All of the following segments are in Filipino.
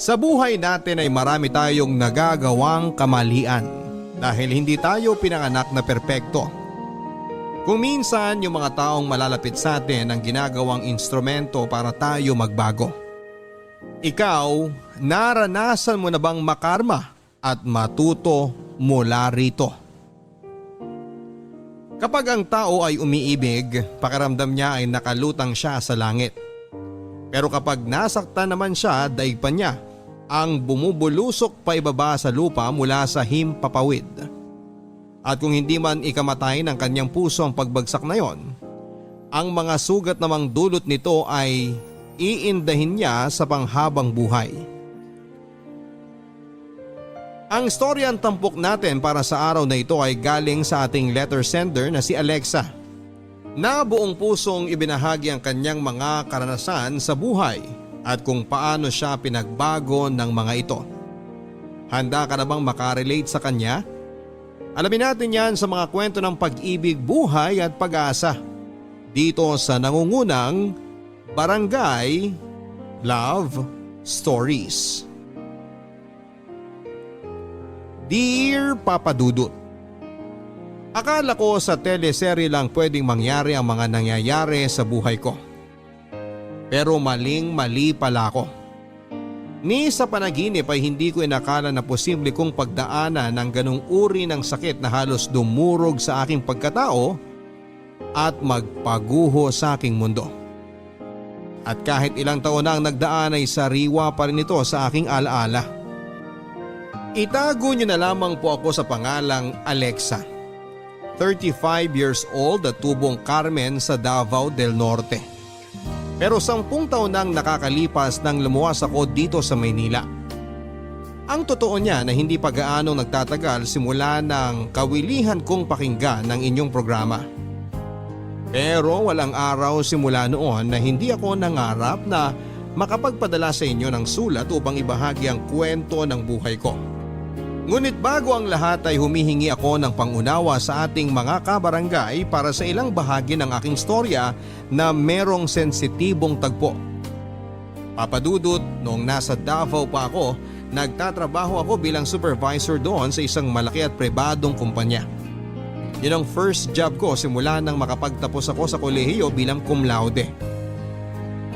Sa buhay natin ay marami tayong nagagawang kamalian dahil hindi tayo pinanganak na perpekto. Kung minsan yung mga taong malalapit sa atin ang ginagawang instrumento para tayo magbago. Ikaw, naranasan mo na bang makarma at matuto mula rito? Kapag ang tao ay umiibig, pakiramdam niya ay nakalutang siya sa langit. Pero kapag nasaktan naman siya, daig pa niya ang bumubulusok pa ibaba sa lupa mula sa himpapawid. At kung hindi man ikamatay ng kanyang puso ang pagbagsak na yon, ang mga sugat namang dulot nito ay iindahin niya sa panghabang buhay. Ang storyang tampok natin para sa araw na ito ay galing sa ating letter sender na si Alexa, na buong pusong ibinahagi ang kanyang mga karanasan sa buhay at kung paano siya pinagbago ng mga ito. Handa ka na bang makarelate sa kanya? Alamin natin yan sa mga kwento ng pag-ibig, buhay at pag-asa dito sa nangungunang Barangay Love Stories. Dear Papa Dudut, akala ko sa teleserye lang pwedeng mangyari ang mga nangyayari sa buhay ko. Pero maling-mali pala ako. Ni sa panaginip ay hindi ko inakala na posible kong pagdaanan ng ganung uri ng sakit na halos dumurog sa aking pagkatao at magpaguho sa aking mundo. At kahit ilang taon na ang nagdaan ay sariwa pa rin ito sa aking alaala. Itago niyo na lamang po ako sa pangalang Alexa. 35 years old at tubong Carmen sa Davao del Norte. Pero 10 taon nang nakakalipas nang lumuwas ako dito sa Maynila. Ang totoo niya na hindi pa gaano nagtatagal simula ng kawilihan kong pakinggan ng inyong programa. Pero walang araw simula noon na hindi ako nangarap na makapagpadala sa inyo ng sulat upang ibahagi ang kwento ng buhay ko. Ngunit bago ang lahat ay humihingi ako ng pangunawa sa ating mga kabarangay para sa ilang bahagi ng aking storya na merong sensitibong tagpo. Papadudot, noong nasa Davao pa ako, nagtatrabaho ako bilang supervisor doon sa isang malaki at pribadong kumpanya. Yun ang first job ko simula nang makapagtapos ako sa kolehiyo bilang cum laude.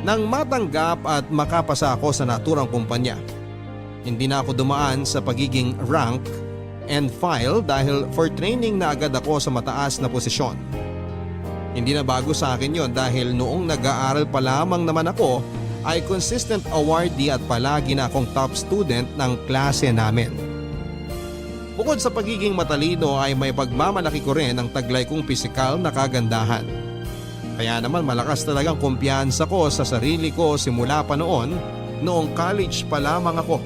Nang matanggap at makapasa ako sa naturang kumpanya, hindi na ako dumaan sa pagiging rank and file dahil for training na agad ako sa mataas na posisyon. Hindi na bago sa akin yon dahil noong nag-aaral pa lamang naman ako ay consistent awardee at palagi na akong top student ng klase namin. Bukod sa pagiging matalino ay may pagmamalaki ko rin ang taglay kong pisikal na kagandahan. Kaya naman malakas talagang kumpiyansa ko sa sarili ko simula pa noong college pa lamang ako.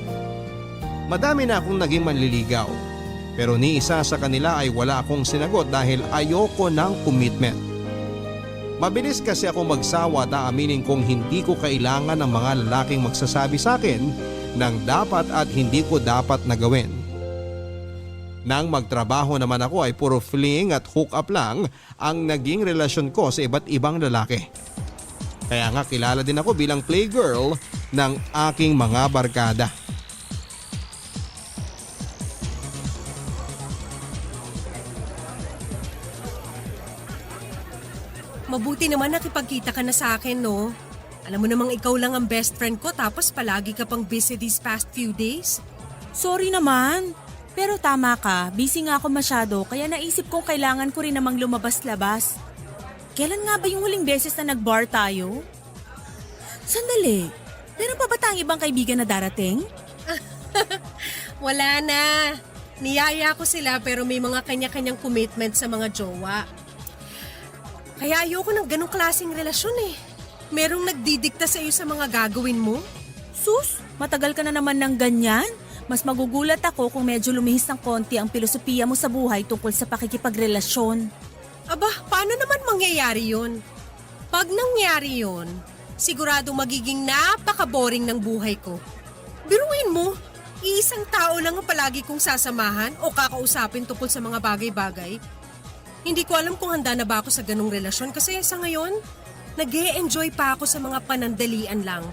Madami na akong naging manliligaw, pero ni isa sa kanila ay wala akong sinagot dahil ayoko ng commitment. Mabilis kasi ako magsawa at aaminin kong hindi ko kailangan ng mga lalaking magsasabi sa akin ng dapat at hindi ko dapat na gawin. Nang magtrabaho naman ako ay puro fling at hook up lang ang naging relasyon ko sa iba't ibang lalaki. Kaya nga kilala din ako bilang playgirl ng aking mga barkada. Mabuti naman nakipagkita ka na sa akin, no? Alam mo namang ikaw lang ang best friend ko tapos palagi ka pang busy these past few days. Sorry naman. Pero tama ka, busy nga ako masyado kaya naisip kong kailangan ko rin namang lumabas-labas. Kailan nga ba yung huling beses na nag-bar tayo? Sandali, meron pa ba tayong ibang kaibigan na darating? Wala na. Niyaya ko sila pero may mga kanya-kanyang commitment sa mga jowa. Kaya ayoko ng ganong klaseng relasyon eh. Merong nagdidikta sa iyo sa mga gagawin mo? Sus, matagal ka na naman ng ganyan. Mas magugulat ako kung medyo lumihis ng konti ang filosofiya mo sa buhay tungkol sa pakikipagrelasyon. Aba, paano naman mangyayari yun? Pag nangyari yun, sigurado magiging napaka-boring ng buhay ko. Biruin mo, iisang tao lang ang palagi kong sasamahan o kakausapin tungkol sa mga bagay-bagay. Hindi ko alam kung handa na ba ako sa ganong relasyon kasi sa ngayon, nag-e-enjoy pa ako sa mga panandalian lang.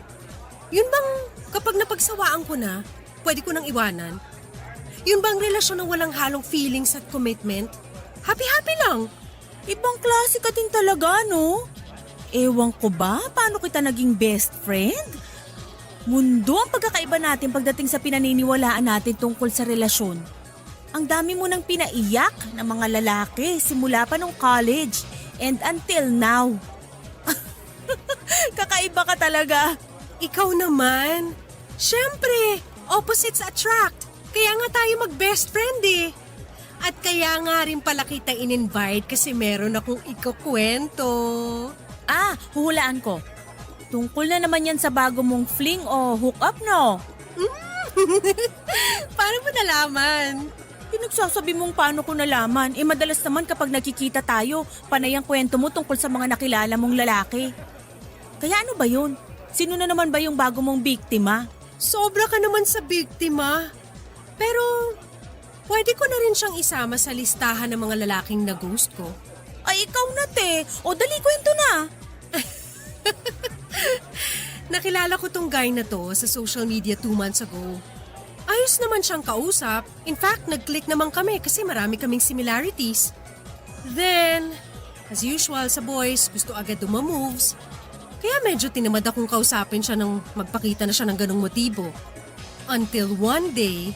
Yun bang kapag napagsawaan ko na, pwede ko nang iwanan? Yun bang relasyon na walang halong feelings at commitment? Happy-happy lang. Ibang klase ka din talaga, no? Ewan ko ba, paano kita naging best friend? Mundo ang pagkakaiba natin pagdating sa pinaniniwalaan natin tungkol sa relasyon. Ang dami mo nang pinaiyak ng mga lalaki simula pa nung college and until now. Kakaiba ka talaga. Ikaw naman. Siyempre, opposites attract. Kaya nga tayo mag-best friend eh. At kaya nga rin pala kita in-invite kasi meron akong ikukwento. Huhulaan ko. Tungkol na naman yan sa bago mong fling o hook up, no? Paano mo nalaman? Pinagsasabi mong paano ko nalaman. Madalas naman kapag nakikita tayo, panay ang kwento mo tungkol sa mga nakilala mong lalaki. Kaya ano ba yun? Sino na naman ba yung bago mong biktima? Sobra ka naman sa biktima. Pero, pwede ko na rin siyang isama sa listahan ng mga lalaking na-ghost ko. Ay, ikaw na, te. O, dali, kwento na. Nakilala ko tong guy na to sa social media 2 months ago. Ayos naman siyang kausap. In fact, nag-click naman kami kasi marami kaming similarities. Then, as usual sa boys, gusto agad dumamoves. Kaya medyo tinamad akong kausapin siya nang magpakita na siya ng ganong motibo. Until one day,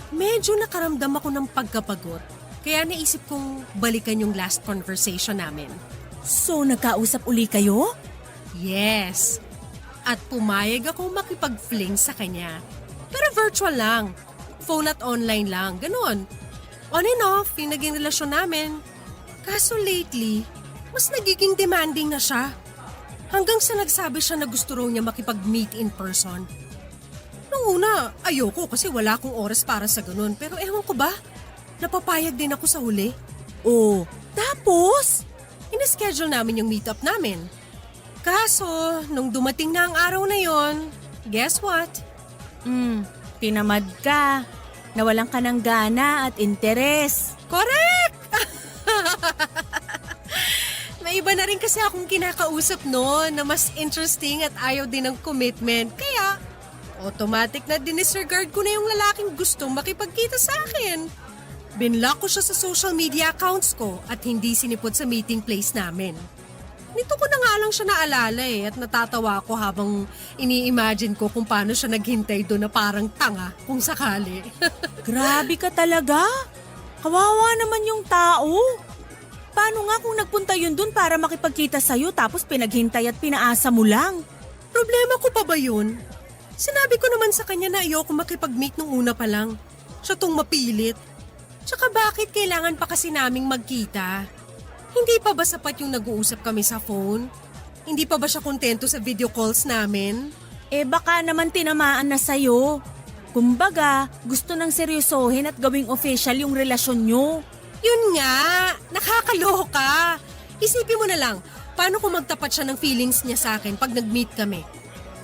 medyo nakaramdam ako ng pagkapagod. Kaya naisip kong balikan yung last conversation namin. So, nagkausap uli kayo? Yes. At pumayag ako makipag-fling sa kanya. Pero virtual lang. Phone at online lang. Ganon. On and off yung naging relasyon namin. Kaso lately, mas nagiging demanding na siya. Hanggang sa nagsabi siya na gusto raw niya makipag-meet in person. Nung una, ayoko kasi wala akong oras para sa ganon. Pero ewan ko ba, napapayag din ako sa huli. Oh, tapos? Ina-schedule namin yung meet-up namin. Kaso, nung dumating na ang araw na yon, guess what? Tinamad ka. Nawalan ka ng gana at interes. Correct! May iba na rin kasi akong kinakausap noon na mas interesting at ayaw din ng commitment. Kaya, automatic na dinisregard ko na yung lalaking gustong makipagkita sa akin. Binlock ko siya sa social media accounts ko at hindi sinipot sa meeting place namin. Nito ko na nga lang siya naalala at natatawa ko habang ini-imagine ko kung paano siya naghintay doon na parang tanga kung sakali. Grabe ka talaga. Kawawa naman yung tao. Paano nga kung nagpunta yun dun para makipagkita sa'yo tapos pinaghintay at pinaasa mo lang? Problema ko pa ba yun? Sinabi ko naman sa kanya na ayoko makipag-meet nung una pa lang. Siya tong mapilit. Tsaka bakit kailangan pa kasi naming magkita? Hindi pa ba sapat yung nag-uusap kami sa phone? Hindi pa ba siya kontento sa video calls namin? Baka naman tinamaan na sa'yo. Kumbaga, gusto nang seryosohin at gawing official yung relasyon nyo. Yun nga, nakakaloka. Isipin mo na lang, paano kung magtapat siya ng feelings niya sa akin pag nag-meet kami?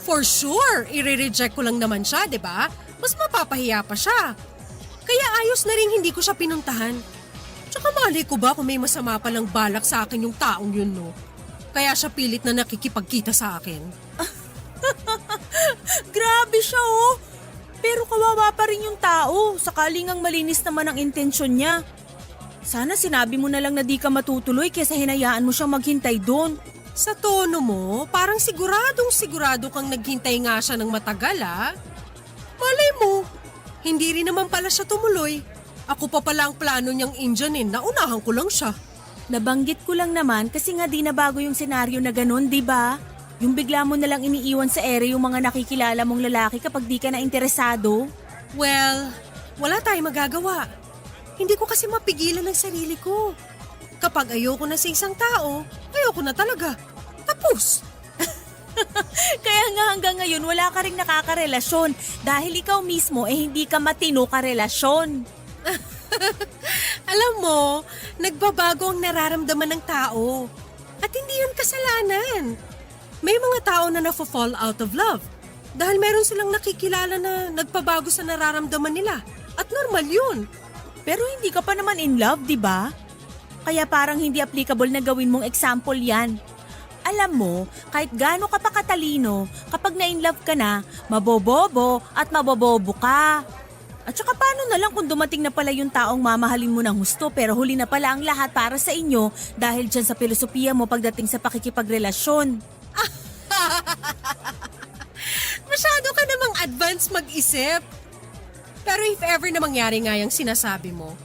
For sure, i-reject ko lang naman siya, di ba? Mas mapapahiya pa siya. Kaya ayos na rin hindi ko siya pinuntahan. Tsaka mali ko ba kung may masama palang balak sa akin yung taong yun, no? Kaya siya pilit na nakikipagkita sa akin. Grabe siya, oh. Pero kawawa pa rin yung tao. Sakaling ang malinis naman ang intensyon niya. Sana sinabi mo na lang na di ka matutuloy kesa hinayaan mo siyang maghintay doon. Sa tono mo, parang sigurado kang naghintay nga siya ng matagal, ah. Malay mo, hindi rin naman pala siya tumuloy. Ako pa pala ang plano niyang Indianin, naunahan ko lang siya. Nabanggit ko lang naman kasi nga di na bago yung senaryo na ganun, di ba? Yung bigla mo nalang iniiwan sa ere yung mga nakikilala mong lalaki kapag di ka na interesado. Well, wala tayong magagawa. Hindi ko kasi mapigilan ang sarili ko. Kapag ayoko na sa isang tao, ayoko na talaga. Tapos. Kaya nga hanggang ngayon wala ka ring nakakarelasyon dahil ikaw mismo hindi ka matino karelasyon. Alam mo, nagbabago ang nararamdaman ng tao. At hindi yun kasalanan. May mga tao na nafo-fall out of love dahil meron silang nakikilala na nagpabago sa nararamdaman nila. At normal yun. Pero hindi ka pa naman in love, di ba? Kaya parang hindi applicable na gawin mong example yan. alam mo, kahit gaano ka pa katalino, kapag na-inlove ka na, mabobobo at mabobobo ka. At saka paano na lang kung dumating na pala yung taong mamahalin mo ng husto pero huli na pala ang lahat para sa inyo dahil dyan sa filosofiya mo pagdating sa pakikipagrelasyon. Masyado ka namang advance mag-isip. Pero if ever na mangyari nga yung sinasabi mo,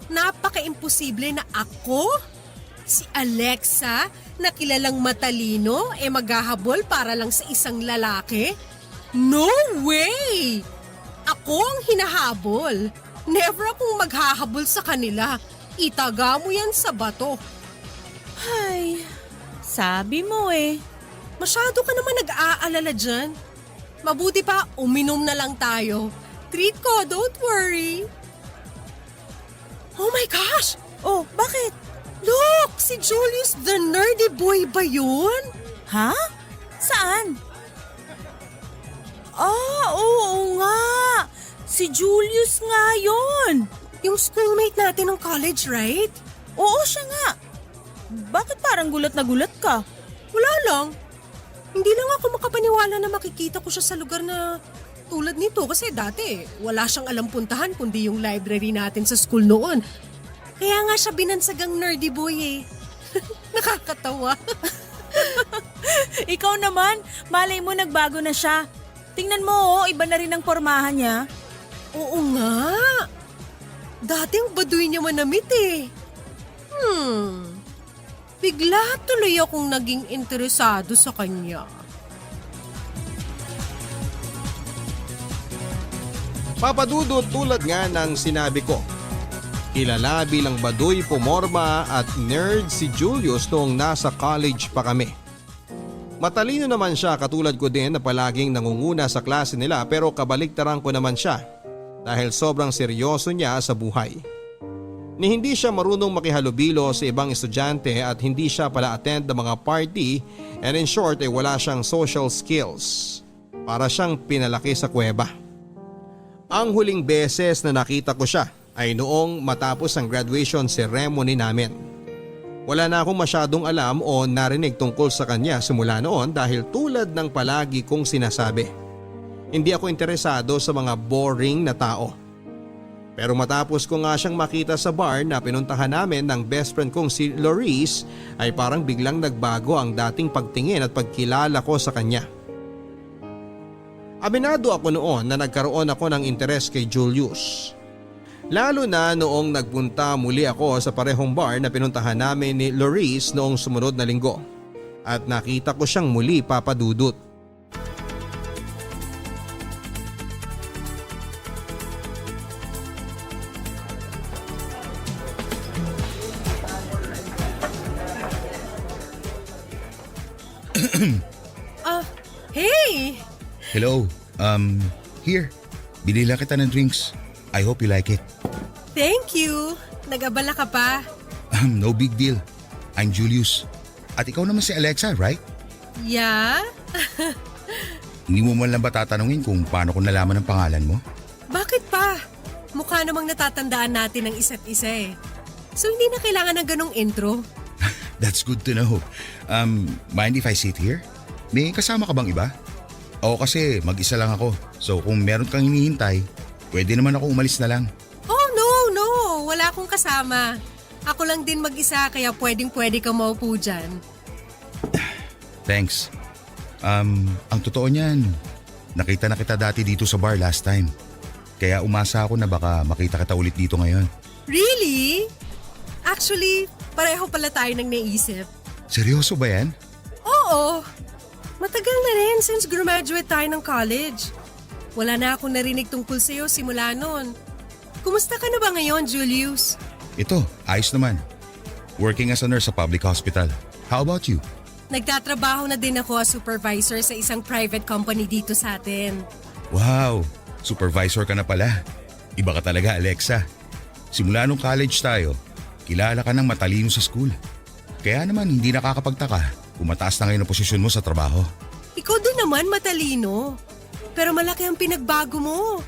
napaka-imposible na ako, si Alexa, na kilalang matalino, maghahabol para lang sa isang lalaki? No way! Ako ang hinahabol. Never akong maghahabol sa kanila. Itaga mo yan sa bato. Ay, sabi mo eh. Masyado ka naman nag-aalala dyan. Mabuti pa, uminom na lang tayo. Treat ko, don't worry. Oh my gosh! Oh, bakit? Look! Si Julius the nerdy boy ba yun? Ha? Saan? Oo nga. Si Julius nga yun. Yung schoolmate natin ng college, right? Oo, siya nga. Bakit parang gulat na gulat ka? Wala lang. Hindi lang ako makapaniwala na makikita ko siya sa lugar na tulad nito kasi dati wala siyang alam puntahan kundi yung library natin sa school noon. Kaya nga siya binansagang nerdy boy eh. Nakakatawa. Ikaw naman, malay mo nagbago na siya. Tingnan mo, iba na rin ang pormahan niya. Oo nga. Dati ang baduy niya manamit eh. Bigla tuloy akong naging interesado sa kanya. Papadudot tulad nga ng sinabi ko. Kilala bilang baduy pumorma at nerd si Julius noong nasa college pa kami. Matalino naman siya katulad ko din na palaging nangunguna sa klase nila pero kabaliktaran ko naman siya dahil sobrang seryoso niya sa buhay. Ni hindi siya marunong makihalubilo sa ibang estudyante at hindi siya pala attend ng mga party and in short ay wala siyang social skills. Para siyang pinalaki sa kuweba. Ang huling beses na nakita ko siya ay noong matapos ang graduation ceremony namin. Wala na akong masyadong alam o narinig tungkol sa kanya simula noon dahil tulad ng palagi kong sinasabi. Hindi ako interesado sa mga boring na tao. Pero matapos ko nga siyang makita sa bar na pinuntahan namin ng best friend kong si Loris ay parang biglang nagbago ang dating pagtingin at pagkilala ko sa kanya. Aminado ako noon na nagkaroon ako ng interes kay Julius. Lalo na noong nagpunta muli ako sa parehong bar na pinuntahan namin ni Loris noong sumunod na linggo. At nakita ko siyang muli papadudot. Hey! Hello, here. Binila kita ng drinks. I hope you like it. Thank you! Nag-abala ka pa? No big deal. I'm Julius. At ikaw naman si Alexa, right? Yeah? Hindi mo man lang ba tatanungin kung paano ko nalaman ang pangalan mo? Bakit pa? Mukha namang natatandaan natin ang isa't isa eh. So hindi na kailangan ng ganong intro. That's good to know. Mind if I sit here? May kasama ka bang iba? Oo, kasi mag-isa lang ako. So kung meron kang hinihintay, pwede naman ako umalis na lang. Oh no, wala akong kasama. Ako lang din mag-isa kaya pwede kang maupo dyan. Thanks. Ang totoo niyan, nakita na kita dati dito sa bar last time. Kaya umasa ako na baka makita kita ulit dito ngayon. Really? Actually, pareho pala tayo nang naisip. Seryoso ba yan? Oo. Matagal na rin since graduate tayo ng college. Wala na akong narinig tungkol sa'yo simula noon. Kumusta ka na ba ngayon, Julius? Ito, ayos naman. Working as a nurse sa public hospital. How about you? Nagtatrabaho na din ako as supervisor sa isang private company dito sa atin. Wow, supervisor ka na pala. Iba ka talaga, Alexa. Simula nung college tayo, kilala ka ng matalino sa school. Kaya naman hindi nakakapagtaka kung mataas na ngayon ang posisyon mo sa trabaho. Ikaw din naman matalino. Pero malaki ang pinagbago mo.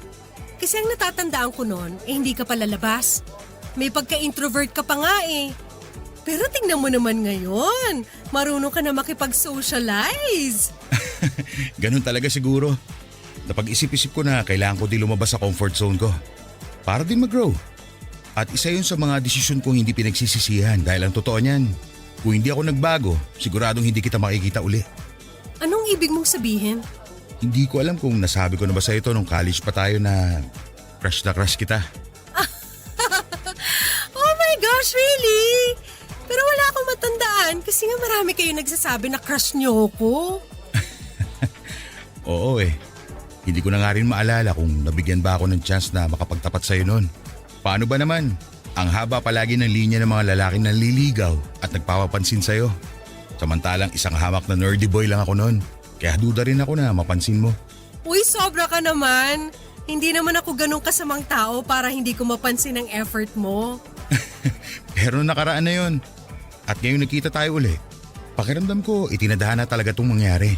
Kasi ang natatandaan ko noon, hindi ka palalabas. May pagka-introvert ka pa nga eh. Pero tingnan mo naman ngayon, marunong ka na makipag-socialize. Ganun talaga siguro. Napag-isip-isip ko na kailangan ko din lumabas sa comfort zone ko. Para din mag-grow. At isa yun sa mga desisyon kong hindi pinagsisisihan dahil ang totoo niyan, kung hindi ako nagbago, siguradong hindi kita makikita uli. Anong ibig mong sabihin? Hindi ko alam kung nasabi ko na ba sa ito nung college pa tayo na crush kita. Oh my gosh, really? Pero wala akong matandaan kasi nga marami kayo nagsasabi na crush niyo ako. Oo eh. Hindi ko na nga rin maalala kung nabigyan ba ako ng chance na makapagtapat sa'yo noon. Paano ba naman? Ang haba palagi ng linya ng mga lalaking nanliligaw at nagpapapansin sa'yo. Samantalang isang hamak na nerdy boy lang ako noon. Kaya duda rin ako na mapansin mo. Uy, sobra ka naman. Hindi naman ako ganun kasamang tao para hindi ko mapansin ang effort mo. Pero nakaraan na yun. At ngayon nakita tayo uli. Pakiramdam ko itinadhana talaga itong mangyari.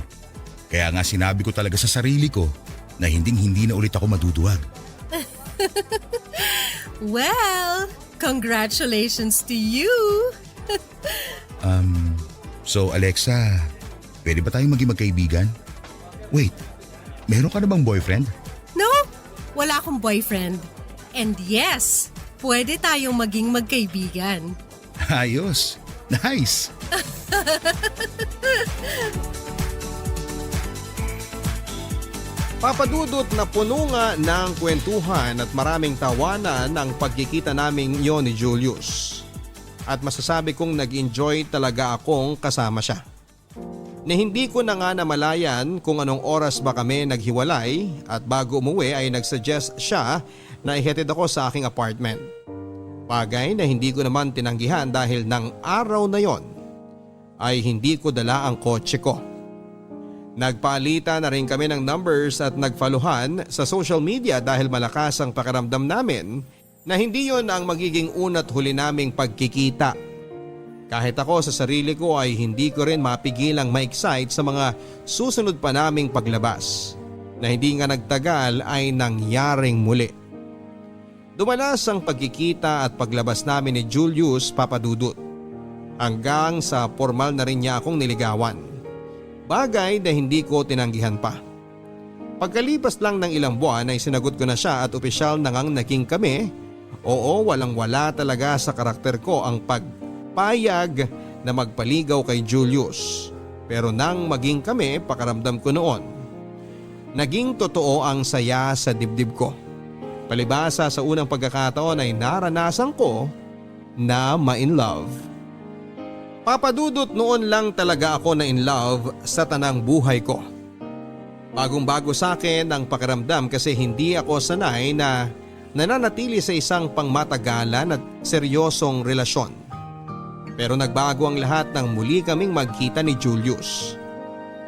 Kaya nga sinabi ko talaga sa sarili ko na hindi na ulit ako maduduwag. Well, congratulations to you. So Alexa, pwede ba tayong maging magkaibigan? Wait, meron ka na bang boyfriend? No, wala akong boyfriend. And yes, pwede tayong maging magkaibigan. Ayos, nice. Papadudot na puno nga ng kwentuhan at maraming tawanan ang pagkikita naming yon ni Julius. At masasabi kong nag-enjoy talaga akong kasama siya. Na hindi ko na nga namalayan kung anong oras ba kami naghiwalay at bago umuwi ay nagsuggest siya na ihatid ako sa aking apartment. Bagay na hindi ko naman tinanggihan dahil ng araw na yon ay hindi ko dala ang kotse ko. Nagpalitan na rin kami ng numbers at nagfaluhan sa social media dahil malakas ang pakiramdam namin na hindi yon ang magiging una't huli naming pagkikita. Kahit ako sa sarili ko ay hindi ko rin mapigilang ma-excite sa mga susunod pa naming paglabas na hindi nga nagtagal ay nangyaring muli. Dumalas ang pagkikita at paglabas namin ni Julius, Papadudut. Hanggang sa formal na rin niya akong niligawan. Bagay na hindi ko tinanggihan pa. Pagkalipas lang ng ilang buwan ay sinagot ko na siya at opisyal na ngang naging kami. Oo, walang-wala talaga sa karakter ko ang pagpayag na magpaligaw kay Julius. Pero nang maging kami, pakaramdam ko noon. Naging totoo ang saya sa dibdib ko. Palibasa sa unang pagkakataon ay naranasan ko na ma-in love. Papadudot noon lang talaga ako na in love sa tanang buhay ko. Bagong-bago sa akin ang pakiramdam kasi hindi ako sanay na nananatili sa isang pangmatagalan at seryosong relasyon. Pero nagbago ang lahat nang muli kaming magkita ni Julius.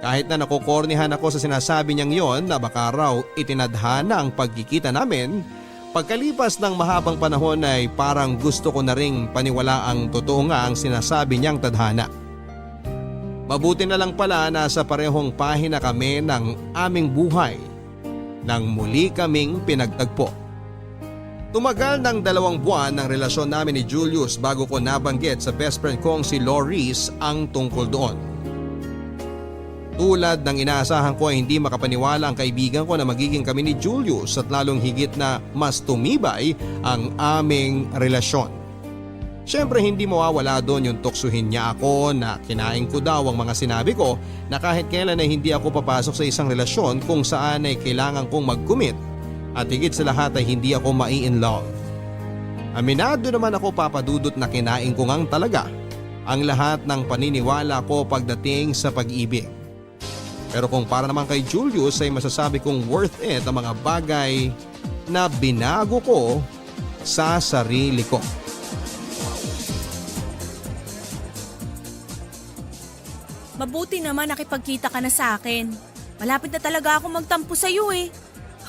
Kahit na nakukornihan ako sa sinasabi niyang yon na baka raw itinadhana ang pagkikita namin, pagkalipas ng mahabang panahon ay parang gusto ko na ring paniwalaang totoo nga ang sinasabi niyang tadhana. Mabuti na lang pala na sa parehong pahina kami ng aming buhay nang muli kaming pinagtagpo. Tumagal ng 2 buwan ang relasyon namin ni Julius bago ko nabanggit sa best friend kong si Loris ang tungkol doon. Tulad ng inaasahan ko ay hindi makapaniwala ang kaibigan ko na magiging kami ni Julius at lalong higit na mas tumibay ang aming relasyon. Siyempre hindi mawawala doon yung tuksuhin niya ako na kinain ko daw ang mga sinabi ko na kahit kailan ay hindi ako papasok sa isang relasyon kung saan ay kailangan kong mag-commit at higit sa lahat ay hindi ako mai-in love. Aminado naman ako Papadudot na kinain ko ngang talaga ang lahat ng paniniwala ko pagdating sa pag-ibig. Pero kung para naman kay Julius ay masasabi kong worth it ang mga bagay na binago ko sa sarili ko. Mabuti naman nakipagkita ka na sa akin. Malapit na talaga ako magtampo sa'yo eh.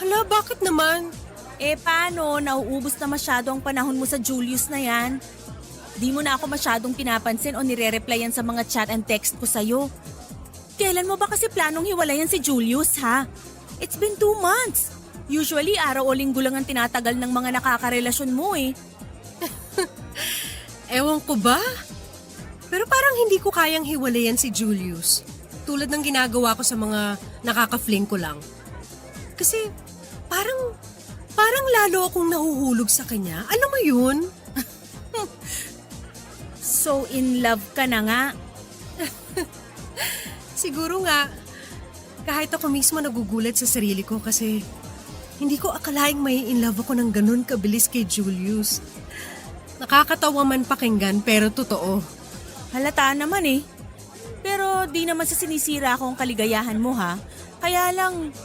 Hala, bakit naman? Paano? Nauubos na masyado ang panahon mo sa Julius na yan. Di mo na ako masyadong pinapansin o nire-replyan sa mga chat and text ko sa'yo. Kailan mo ba kasi planong hiwalayan si Julius ha? It's been 2 months. Usually araw o linggo lang ang tinatagal ng mga nakakarelasyon mo eh. Ewan ko ba? Pero parang hindi ko kayang hiwalayan si Julius. Tulad ng ginagawa ko sa mga nakaka-fling ko lang. Kasi parang lalo akong nahuhulog sa kanya. Alam mo yun? So in love ka na nga. Siguro nga, kahit ako mismo nagugulat sa sarili ko kasi hindi ko akalaing may in love ako ng ganun kabilis kay Julius. Nakakatawa man pakinggan pero totoo. Halata naman eh. Pero di naman sa sinisira ko ang kaligayahan mo ha. Kaya lang,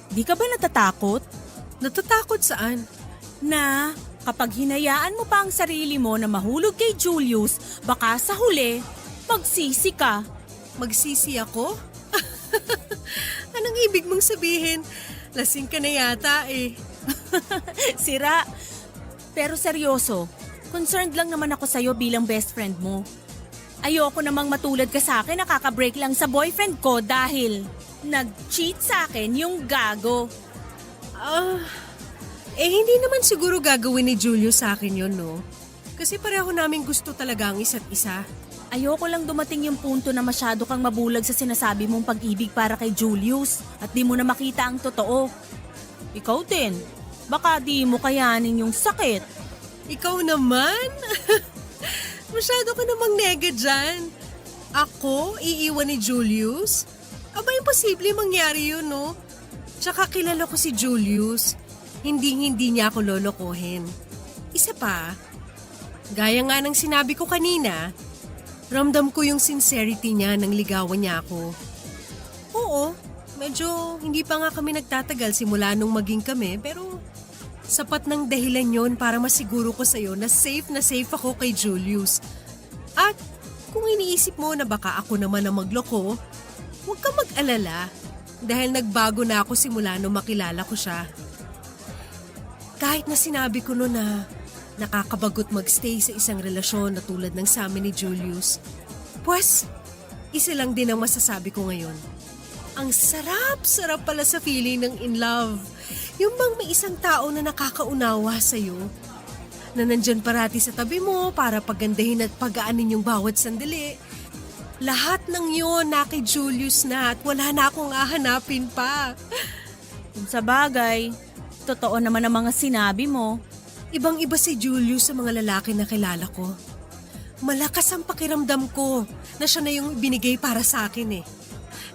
di ka ba natatakot? Natatakot saan? Na kapag hinayaan mo pa ang sarili mo na mahulog kay Julius, baka sa huli, magsisi ka. Magsisi ako? Anong ibig mong sabihin? Lasing ka na yata eh. Sira. Pero seryoso, concerned lang naman ako sa'yo bilang best friend mo. Ayoko namang matulad ka sa akin, nakaka-break lang sa boyfriend ko dahil nag-cheat sa akin yung gago. Hindi naman siguro gagawin ni Julius sa akin yun, no? Kasi pareho namin gusto talaga ang isa't isa. Ayoko lang dumating yung punto na masyado kang mabulag sa sinasabi mong pag-ibig para kay Julius at di mo na makita ang totoo. Ikaw din, baka di mo kayanin yung sakit. Ikaw naman? Masyado ka namang nega dyan. Ako, iiwan ni Julius? Aba, imposible mangyari yun, no? Tsaka kilala ko si Julius. Hindi niya ako lolokohin. Isa pa, gaya nga ng sinabi ko kanina, ramdam ko yung sincerity niya nang ligawan niya ako. Oo, medyo hindi pa nga kami nagtatagal simula nung maging kami, pero sapat ng dahilan yon para masiguro ko sa'yo na safe ako kay Julius. At kung iniisip mo na baka ako naman ang magloko, huwag ka mag-alala dahil nagbago na ako simula nung makilala ko siya. Kahit na sinabi ko noon na nakakabagot magstay sa isang relasyon na tulad ng sa amin ni Julius, pues, isa lang din ang masasabi ko ngayon. Ang sarap pala sa feeling ng in love. Yung bang may isang tao na nakakaunawa sa'yo, na nandyan parati sa tabi mo para pagandahin at pagaanin yung bawat sandali. Lahat ng yun na kay Julius na at wala na akong hahanapin pa. Kung sa bagay, totoo naman ang mga sinabi mo. Ibang-iba si Julius sa mga lalaki na kilala ko. Malakas ang pakiramdam ko na siya na yung binigay para sa akin eh.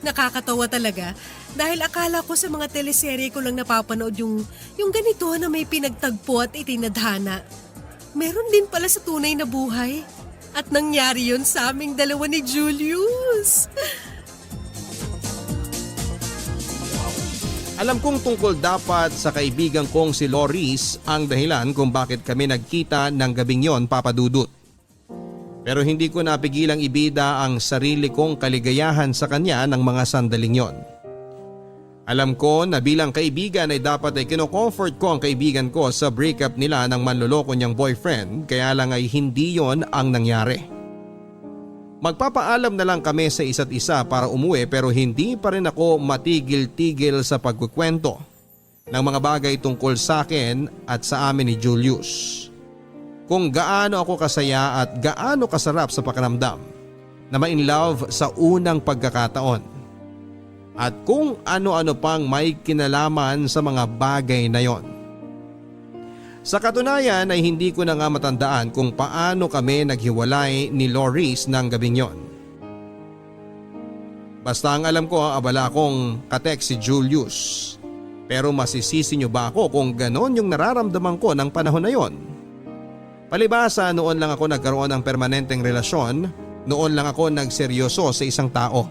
Nakakatawa talaga dahil akala ko sa mga teleserye ko lang napapanood yung ganito na may pinagtagpo at itinadhana. Meron din pala sa tunay na buhay. At nangyari yun sa aming dalawa ni Julius. Alam kong tungkol dapat sa kaibigan kong si Loris ang dahilan kung bakit kami nagkita ng gabing yon, Papa Dudut. Pero hindi ko napigilang ibida ang sarili kong kaligayahan sa kanya ng mga sandaling yon. Alam ko na bilang kaibigan ay dapat ay kino-comfort ko ang kaibigan ko sa breakup nila ng manloloko niyang boyfriend, kaya lang ay hindi yon ang nangyari. Magpapaalam na lang kami sa isa't isa para umuwi pero hindi pa rin ako matigil-tigil sa pagkukwento ng mga bagay tungkol sa akin at sa amin ni Julius. Kung gaano ako kasaya at gaano kasarap sa pakiramdam na ma-in love sa unang pagkakataon. At kung ano-ano pang may kinalaman sa mga bagay na yon. Sa katunayan ay hindi ko na nga matandaan kung paano kami naghiwalay ni Loris ng gabing yon. Basta ang alam ko, abala akong katext si Julius. Pero masisisi niyo ba ako kung ganon yung nararamdaman ko ng panahon na yon? Palibasa, noon lang ako nagkaroon ng permanenteng relasyon, noon lang ako nagseryoso sa isang tao.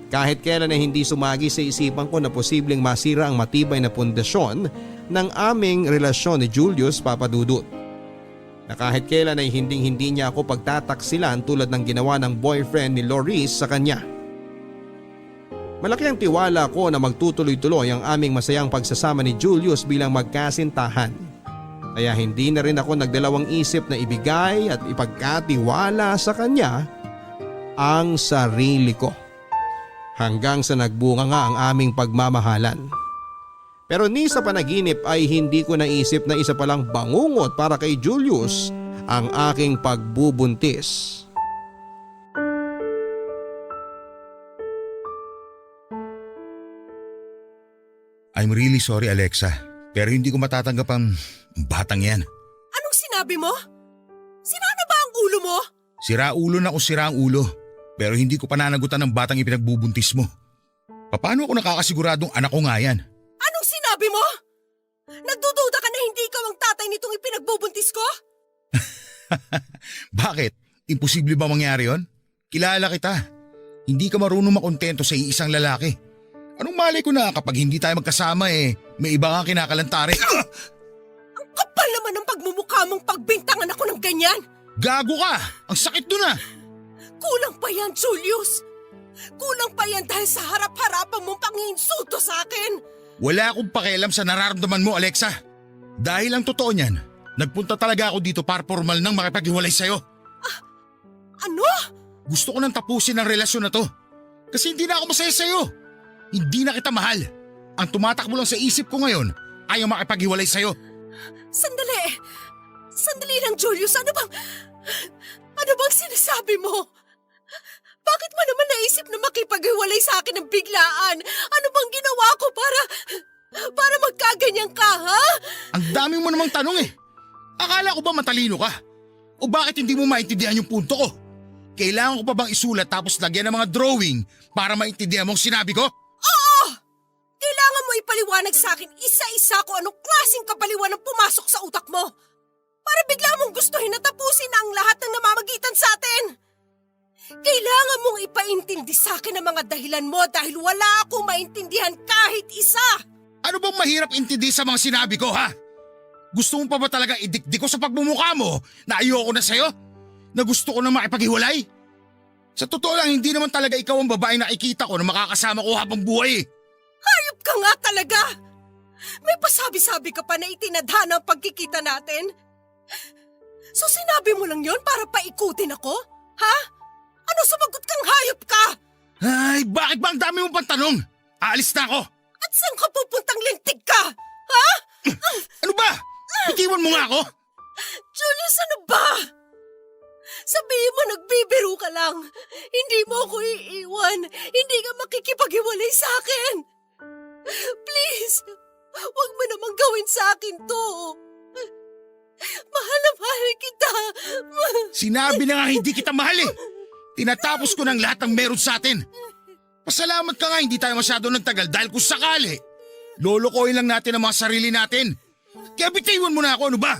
Kahit kailan ay hindi sumagi sa isipan ko na posibleng masira ang matibay na pundasyon ng aming relasyon ni Julius, Papa Dudut. Na kahit kailan ay hindi niya ako pagtataksilan tulad ng ginawa ng boyfriend ni Loris sa kanya. Malaki ang tiwala ko na magtutuloy-tuloy ang aming masayang pagsasama ni Julius bilang magkasintahan. Kaya hindi na rin ako nagdalawang isip na ibigay at ipagkatiwala sa kanya ang sarili ko. Hanggang sa nagbunga nga ang aming pagmamahalan. Pero ni sa panaginip ay hindi ko naisip na isa palang bangungot para kay Julius ang aking pagbubuntis. I'm really sorry Alexa, pero hindi ko matatanggap ang batang yan. Anong sinabi mo? Sira na ba ang ulo mo? Sira ulo na kung sira ang ulo, pero hindi ko pananagutan ng batang ipinagbubuntis mo. Paano ako nakakasiguradong anak ko nga yan? Anong sinabi mo? Nagdududa ka na hindi ikaw ang tatay nitong ipinagbubuntis ko? Bakit? Imposible ba mangyari yon? Kilala kita. Hindi ka marunong makontento sa iisang lalaki. Anong mali ko na kapag hindi tayo magkasama may iba kang kinakalantari? Ang kapal naman ng pagmumukha mong pagbintangan ako ng ganyan. Gago ka! Ang sakit doon ah! Kulang pa yan, Julius. Kulang pa yan dahil sa harap-harapan mong panginsulto sa akin. Wala akong pakialam sa nararamdaman mo, Alexa. Dahil ang totoo niyan, nagpunta talaga ako dito para formal nang makipaghiwalay sa'yo. Ano? Gusto ko nang tapusin ang relasyon na to. Kasi hindi na ako masaya sa'yo. Hindi na kita mahal. Ang tumatakbo lang sa isip ko ngayon ay ang makipaghiwalay sa'yo. Sandali. Sandali lang, Julius. Ano bang sinasabi mo? Bakit mo naman naisip na makipaghiwalay sa akin ng biglaan? Ano bang ginawa ko para magkaganyan ka, ha? Ang dami mo namang tanong eh. Akala ko ba matalino ka? O bakit hindi mo maintindihan yung punto ko? Kailangan ko pa bang isulat tapos lagyan ng mga drawing para maintindihan mong sinabi ko? Oo! Kailangan mo ipaliwanag sa akin isa-isa kung anong klaseng kapaliwan ang pumasok sa utak mo. Para bigla mong gustuhin na tapusin ang lahat ng namamagitan sa atin. Kailangan mong ipaintindi sa akin ang mga dahilan mo dahil wala akong maintindihan kahit isa. Ano bang mahirap intindi sa mga sinabi ko, ha? Gusto mo pa ba talaga idikdik ko sa pagmumukha mo na ayoko na sa'yo? Na gusto ko na makipaghiwalay? Sa totoo lang, hindi naman talaga ikaw ang babae na nakikita ko na makakasama ko habang buhay. Hayop ka nga talaga! May pasabi-sabi ka pa na itinadhana ang pagkikita natin. So sinabi mo lang yon para paikutin ako? Ha? Ano sumagot kang hayop ka? Ay, bakit ba ang dami mong pantanong? Aalis na ako. At saan ka pupuntang lintig ka? Ha? Ano ba? Bitiwan mo nga ako? Julius, ano ba? Sabihin mo nagbibiro ka lang. Hindi mo ako iiwan. Hindi ka makikipaghiwalay sa akin. Please, huwag mo namang gawin sa akin to. Mahal na mahal kita. Sinabi na nga hindi kita mahal eh. Tinatapos ko ng lahat ng meron sa atin. Pasalamat ka nga hindi tayo masyado nagtagal dahil kung sakali, lolokohin lang natin ang mga sarili natin. Kaya bitiwan mo na ako, ano ba?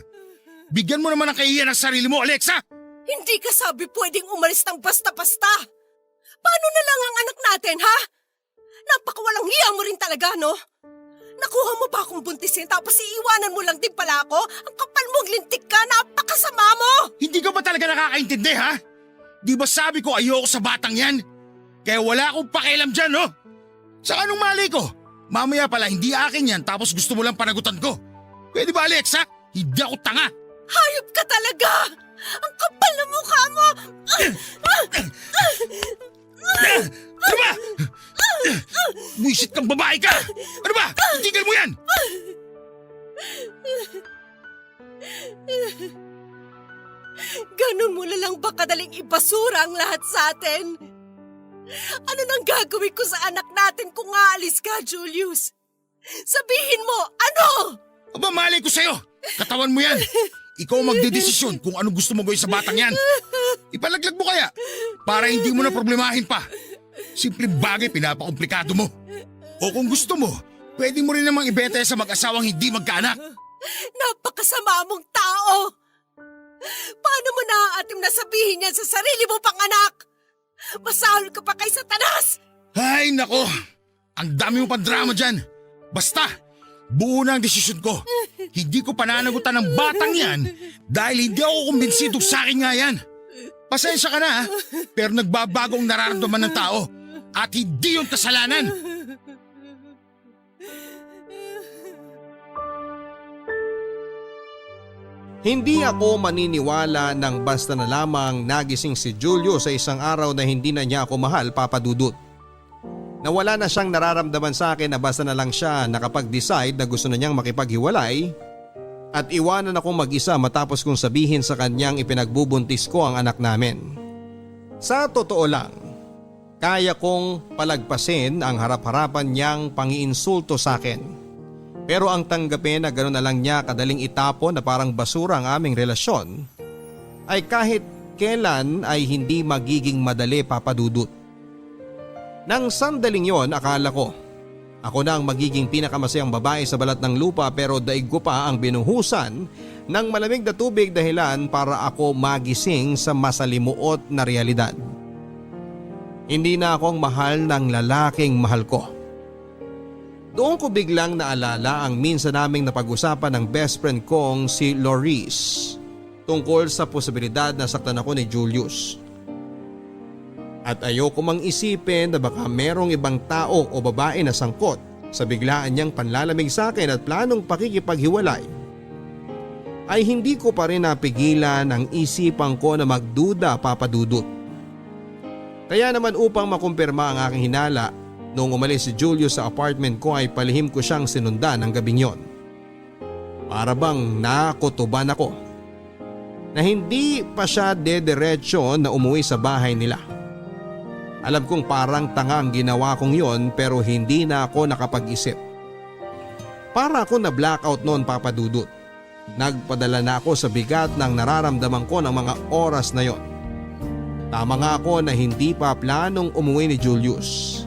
Bigyan mo naman ng kahihiyan ng sarili mo, Alexa! Hindi ka sabi pwedeng umalis ng basta-basta. Paano na lang ang anak natin, ha? Napakawalang hiya mo rin talaga, no? Nakuha mo ba akong buntisin tapos iiwanan mo lang din pala ako? Ang kapal mong lintik ka, napakasama mo! Hindi ka ba talaga nakakaintindi, ha? Di ba sabi ko ayoko sa batang yan? Kaya wala akong pakialam dyan, no? Sa anong mali ko? Mamaya pala hindi akin yan tapos gusto mo lang panagutan ko. Pwede ba, Alexa? Hindi ako tanga. Hayop ka talaga! Ang kapal na mukha mo! Ano ba? Buisit kang babae ka! Ano ba? Tigil mo yan! Ganun mo na lang ba kadaling ibasura ang lahat sa atin? Ano nang gagawin ko sa anak natin kung aalis ka, Julius? Sabihin mo, ano? Aba, malay ko sa'yo! Katawan mo yan! Ikaw ang magdedesisyon kung anong gusto mo gawin sa batang yan. Ipalaglag mo kaya para hindi mo na problemahin pa. Simpleng bagay pinapakomplikado mo. O kung gusto mo, pwede mo rin namang ibenta sa mag-asawang hindi magkaanak. Napakasama mong tao! Paano mo naaatim na sabihin yan sa sarili mo pang anak? Masahol ka pa kay Satanas! Ay, nako! Ang dami mo pang drama dyan. Basta, buo na ang desisyon ko. Hindi ko pananagutan ng batang yan dahil hindi ako kumbinsido sa akin nga yan. Pasensya ka na ha, pero nagbabago ang nararamdaman ng tao at hindi yung kasalanan. Hindi ako maniniwala nang basta na lamang nagising si Julio sa isang araw na hindi na niya ako mahal, Papa Dudut. Nawala na siyang nararamdaman sa akin na basta na lang siya nakapag-decide na gusto na niyang makipaghiwalay at iwanan akong mag-isa matapos kong sabihin sa kanyang ipinagbubuntis ko ang anak namin. Sa totoo lang, kaya kong palagpasin ang harap-harapan niyang pangiinsulto sa akin Pero ang tanggapin na gano'n na lang niya kadaling itapon na parang basura ang aming relasyon ay kahit kailan ay hindi magiging madali, Papa Dudut. Nang sandaling yon akala ko ako na ang magiging pinakamasayang babae sa balat ng lupa, pero daig ko pa ang binuhusan ng malamig na tubig dahilan para ako magising sa masalimuot na realidad. Hindi na akong mahal ng lalaking mahal ko. Doon ko biglang naalala ang minsan naming napag-usapan ng best friend kong si Loris tungkol sa posibilidad na saktan ako ni Julius. At ayoko mang isipin na baka merong ibang tao o babae na sangkot sa biglaan niyang panlalamig sa akin at planong pakikipaghiwalay. Ay hindi ko pa rin napigilan ang isipan ko na magduda, Papa Dudut. Kaya naman upang makumpirma ang aking hinala, noong umalis si Julius sa apartment ko ay palihim ko siyang sinundan ang gabing yon. Para bang nakutuban ako na hindi pa siya dederecho na umuwi sa bahay nila. Alam kong parang tanga ang ginawa kong yon, pero hindi na ako nakapag-isip. Para ako na blackout noon, Papa Dudut. Nagpadala na ako sa bigat ng nararamdaman ko ng mga oras na yon. Tama nga ako na hindi pa planong umuwi ni Julius.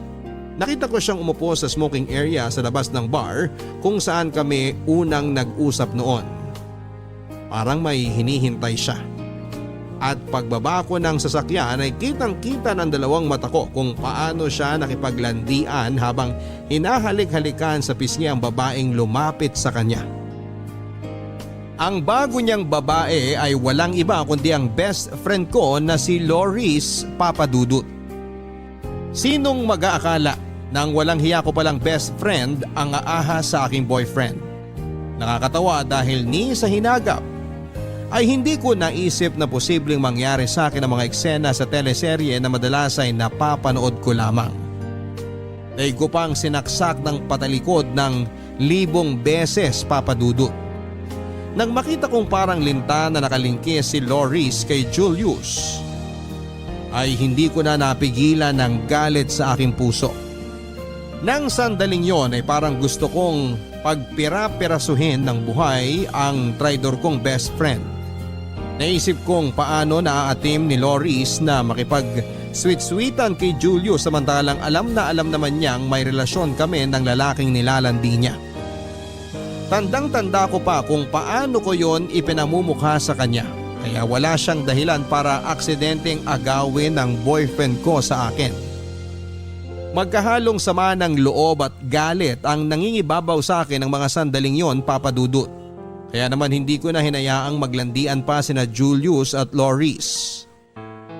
Nakita ko siyang umupo sa smoking area sa labas ng bar kung saan kami unang nag-usap noon. Parang may hinihintay siya. At pagbaba ko ng sasakyan ay kitang-kita ng dalawang mata ko kung paano siya nakipaglandian habang hinahalik-halikan sa pisngi ang babaeng lumapit sa kanya. Ang bago niyang babae ay walang iba kundi ang best friend ko na si Loris, Papa Dudut. Sinong mag-aakala nang walang hiya ko palang best friend ang aahas sa aking boyfriend? Nakakatawa dahil ni sa hinagap ay hindi ko naisip na posibleng mangyari sa akin ang mga eksena sa teleserye na madalas ay napapanood ko lamang. Daig ko pang sinaksak ng patalikod ng 1,000 beses, Papa Dudut. Nang makita kong parang linta na nakalingkis si Loris kay Julius, ay hindi ko na napigilan ng galit sa aking puso. Nang sandaling yon ay parang gusto kong pagpira-pirasuhin ng buhay ang traidor kong best friend. Naisip kong paano naaatim ni Loris na makipag-sweet-sweetan kay Julius samantalang alam na alam naman niyang may relasyon kami ng lalaking nilalandi niya. Tandang-tanda ko pa kung paano ko yon ipinamumukha sa kanya, kaya wala siyang dahilan para aksidenteng agawin ng boyfriend ko sa akin. Magkahalong sama ng loob at galit ang nangingibabaw sa akin ng mga sandaling yon, Papa Dudut. Kaya naman hindi ko na hinayaang maglandian pa sina Julius at Loris.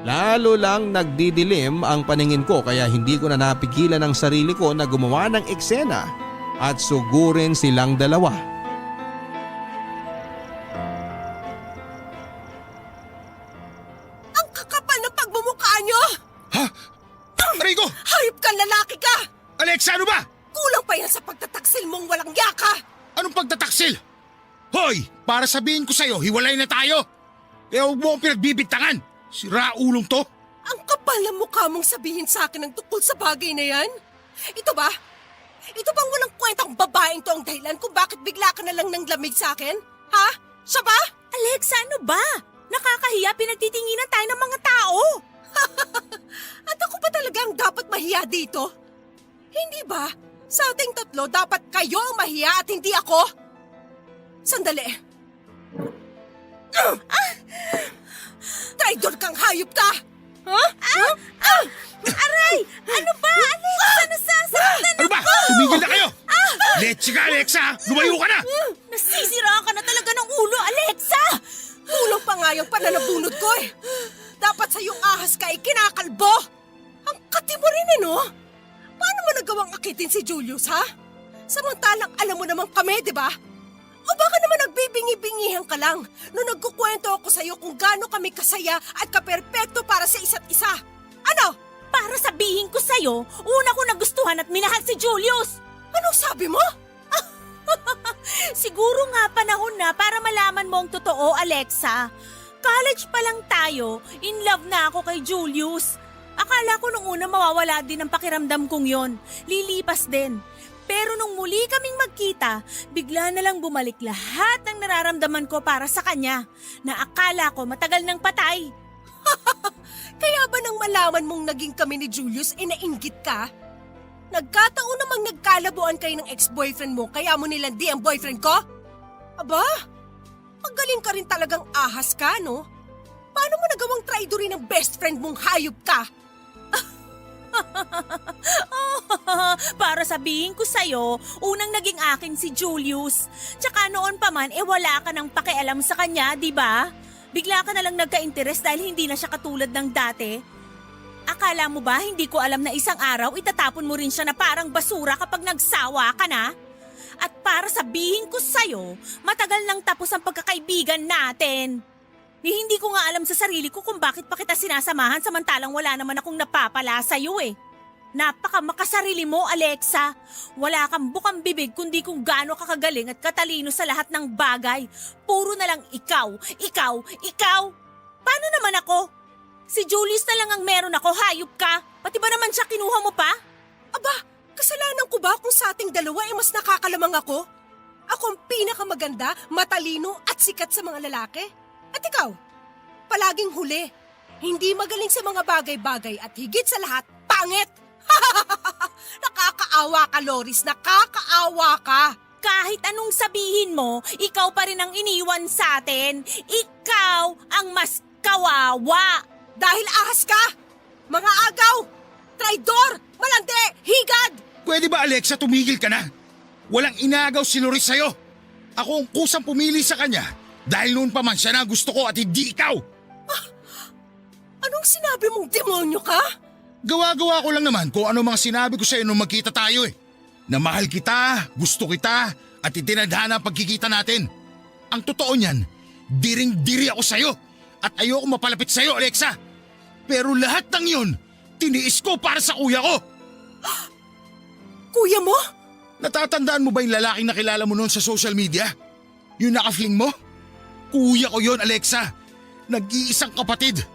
Lalo lang nagdidilim ang paningin ko kaya hindi ko na napigilan ang sarili ko na gumawa ng eksena at sugurin silang dalawa. Ang kakapal ng pagmumukha nyo! Ha? Aray ko! Hayop kang lalaki ka! Alexa, ano ba? Kulang pa yan sa pagtataksil mong walang yaka! Anong pagtataksil? Hoy! Para sabihin ko sa'yo, hiwalay na tayo! Kaya huwag mo akong pinagbibintangan! Sira ulong to! Ang kapal ng mukha mong sabihin sa akin ang tungkol sa bagay na yan? Ito ba? Ito bang walang kwentang babaeng to ang dahilan kung bakit bigla ka na lang nang lamig sa akin? Ha? Siya ba? Alexa, ano ba? Nakakahiya, pinagtitinginan tayo ng mga tao. At ako ba talaga ang dapat mahiya dito? Hindi ba? Sa ating tatlo, dapat kayo ang mahiya at hindi ako? Sandali. Traidor kang hayop ka! Ha? Aray! Ano ba, Alexa? Nasasaktan Ano ba? Tumigil na kayo! Leche ka, Alexa! Lumayo ka na! Nasisiraan ka na talaga ng ulo, Alexa! Kulang pa nga yung pananabunod ko eh. Dapat sa iyong ahas ka ay kinakalbo. Ang kati mo rin no? Paano mo nagawang akitin si Julius, ha? Samantalang alam mo naman kami, di ba? O baka naman nagbibingi-bingihan ka lang nung nagkukwento ako sa iyo kung gaano kami kasaya at kaperpekto para sa isa't isa. Ano? Para sabihin ko sa'yo, una ko nagustuhan at minahal si Julius. Anong sabi mo? Siguro nga panahon na para malaman mo ang totoo, Alexa. College pa lang tayo, in love na ako kay Julius. Akala ko nung una mawawala din ang pakiramdam kong yon. Lilipas din. Pero nung muli kaming magkita, bigla na lang bumalik lahat ng nararamdaman ko para sa kanya na akala ko matagal nang patay. Kaya ba nang malaman mong naging kami ni Julius, nainggit ka? Nagkataon namang nagkalabuan kayo ng ex-boyfriend mo, kaya mo nilandi ang boyfriend ko? Aba, magaling ka rin talagang ahas ka, no? Paano mo nagawang traidorin ng best friend mong hayop ka? Para sabihin ko sa'yo, unang naging akin si Julius. Tsaka noon pa man, wala ka nang pakialam sa kanya, di ba? Bigla ka na lang nagka-interest dahil hindi na siya katulad ng dati. Akala mo ba hindi ko alam na isang araw itatapon mo rin siya na parang basura kapag nagsawa ka na? At para sabihin ko sa'yo, matagal nang tapos ang pagkakaibigan natin. Hindi ko nga alam sa sarili ko kung bakit pa kita sinasamahan samantalang wala naman akong napapala sa'yo eh. Napaka makasarili mo, Alexa. Wala kang bukang bibig kundi kung gaano ka kagaling at katalino sa lahat ng bagay. Puro na lang ikaw, ikaw, ikaw. Paano naman ako? Si Julius na lang ang meron ako, hayop ka. Pati ba naman siya kinuha mo pa? Aba, kasalanan ko ba kung sa ating dalawa mas nakakalamang ako? Ako ang pinakamaganda, matalino at sikat sa mga lalaki? At ikaw, palaging huli. Hindi magaling sa mga bagay-bagay at higit sa lahat, pangit! Nakakaawa ka, Loris. Nakakaawa ka. Kahit anong sabihin mo, ikaw pa rin ang iniwan sa atin. Ikaw ang mas kawawa. Dahil ahas ka! Mga agaw! Traidor! Malandi! Higad! Pwede ba Alexa tumigil ka na? Walang inagaw si Loris sa'yo. Ako ang kusang pumili sa kanya dahil noon pa man siya na gusto ko at hindi ikaw. Anong sinabi mong demonyo ka? Gawa-gawa ko lang naman kung ano mga sinabi ko sa'yo nung magkita tayo eh. Na mahal kita, gusto kita at itinadhana ang pagkikita natin. Ang totoo niyan, diring-diri ako sa'yo at ayoko mapalapit sa'yo, Alexa. Pero lahat ng yun, tiniis ko para sa kuya ko. Kuya mo? Natatandaan mo ba yung lalaking nakilala mo noon sa social media? Yung naka-fling mo? Kuya ko yon, Alexa. Nag-iisang kapatid.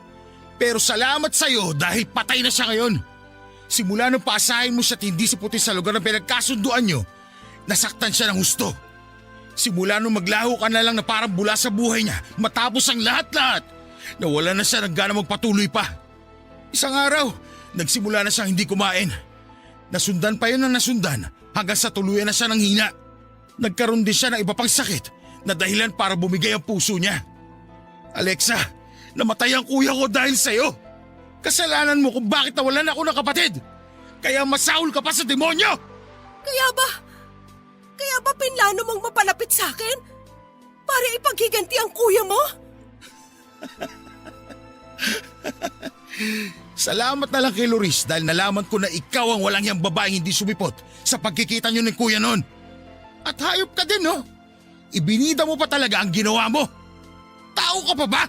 Pero salamat sa'yo dahil patay na siya ngayon. Simula nung paasahin mo siya tindi si puti sa lugar na pinagkasunduan nyo, nasaktan siya ng husto. Simula nung maglaho ka na lang na parang bula sa buhay niya, matapos ang lahat-lahat, nawala na siya ng gana magpatuloy pa. Isang araw, nagsimula na siyang hindi kumain. Nasundan pa yun ng nasundan hanggang sa tuluyan na siya ng hina. Nagkaroon din siya ng iba pang sakit na dahilan para bumigay ang puso niya. Alexa, namatay ang kuya ko dahil sa'yo. Kasalanan mo kung bakit nawalan ako ng kapatid. Kaya masahol ka pa sa demonyo. Kaya ba pinlano mong mapalapit sa akin? Para ipaghiganti ang kuya mo? Salamat na lang kay Loris dahil nalaman ko na ikaw ang walang yang babaeng hindi sumipot sa pagkikita niyo ng kuya noon. At hayop ka din, no? Ibinida mo pa talaga ang ginawa mo. Tao ka pa ba?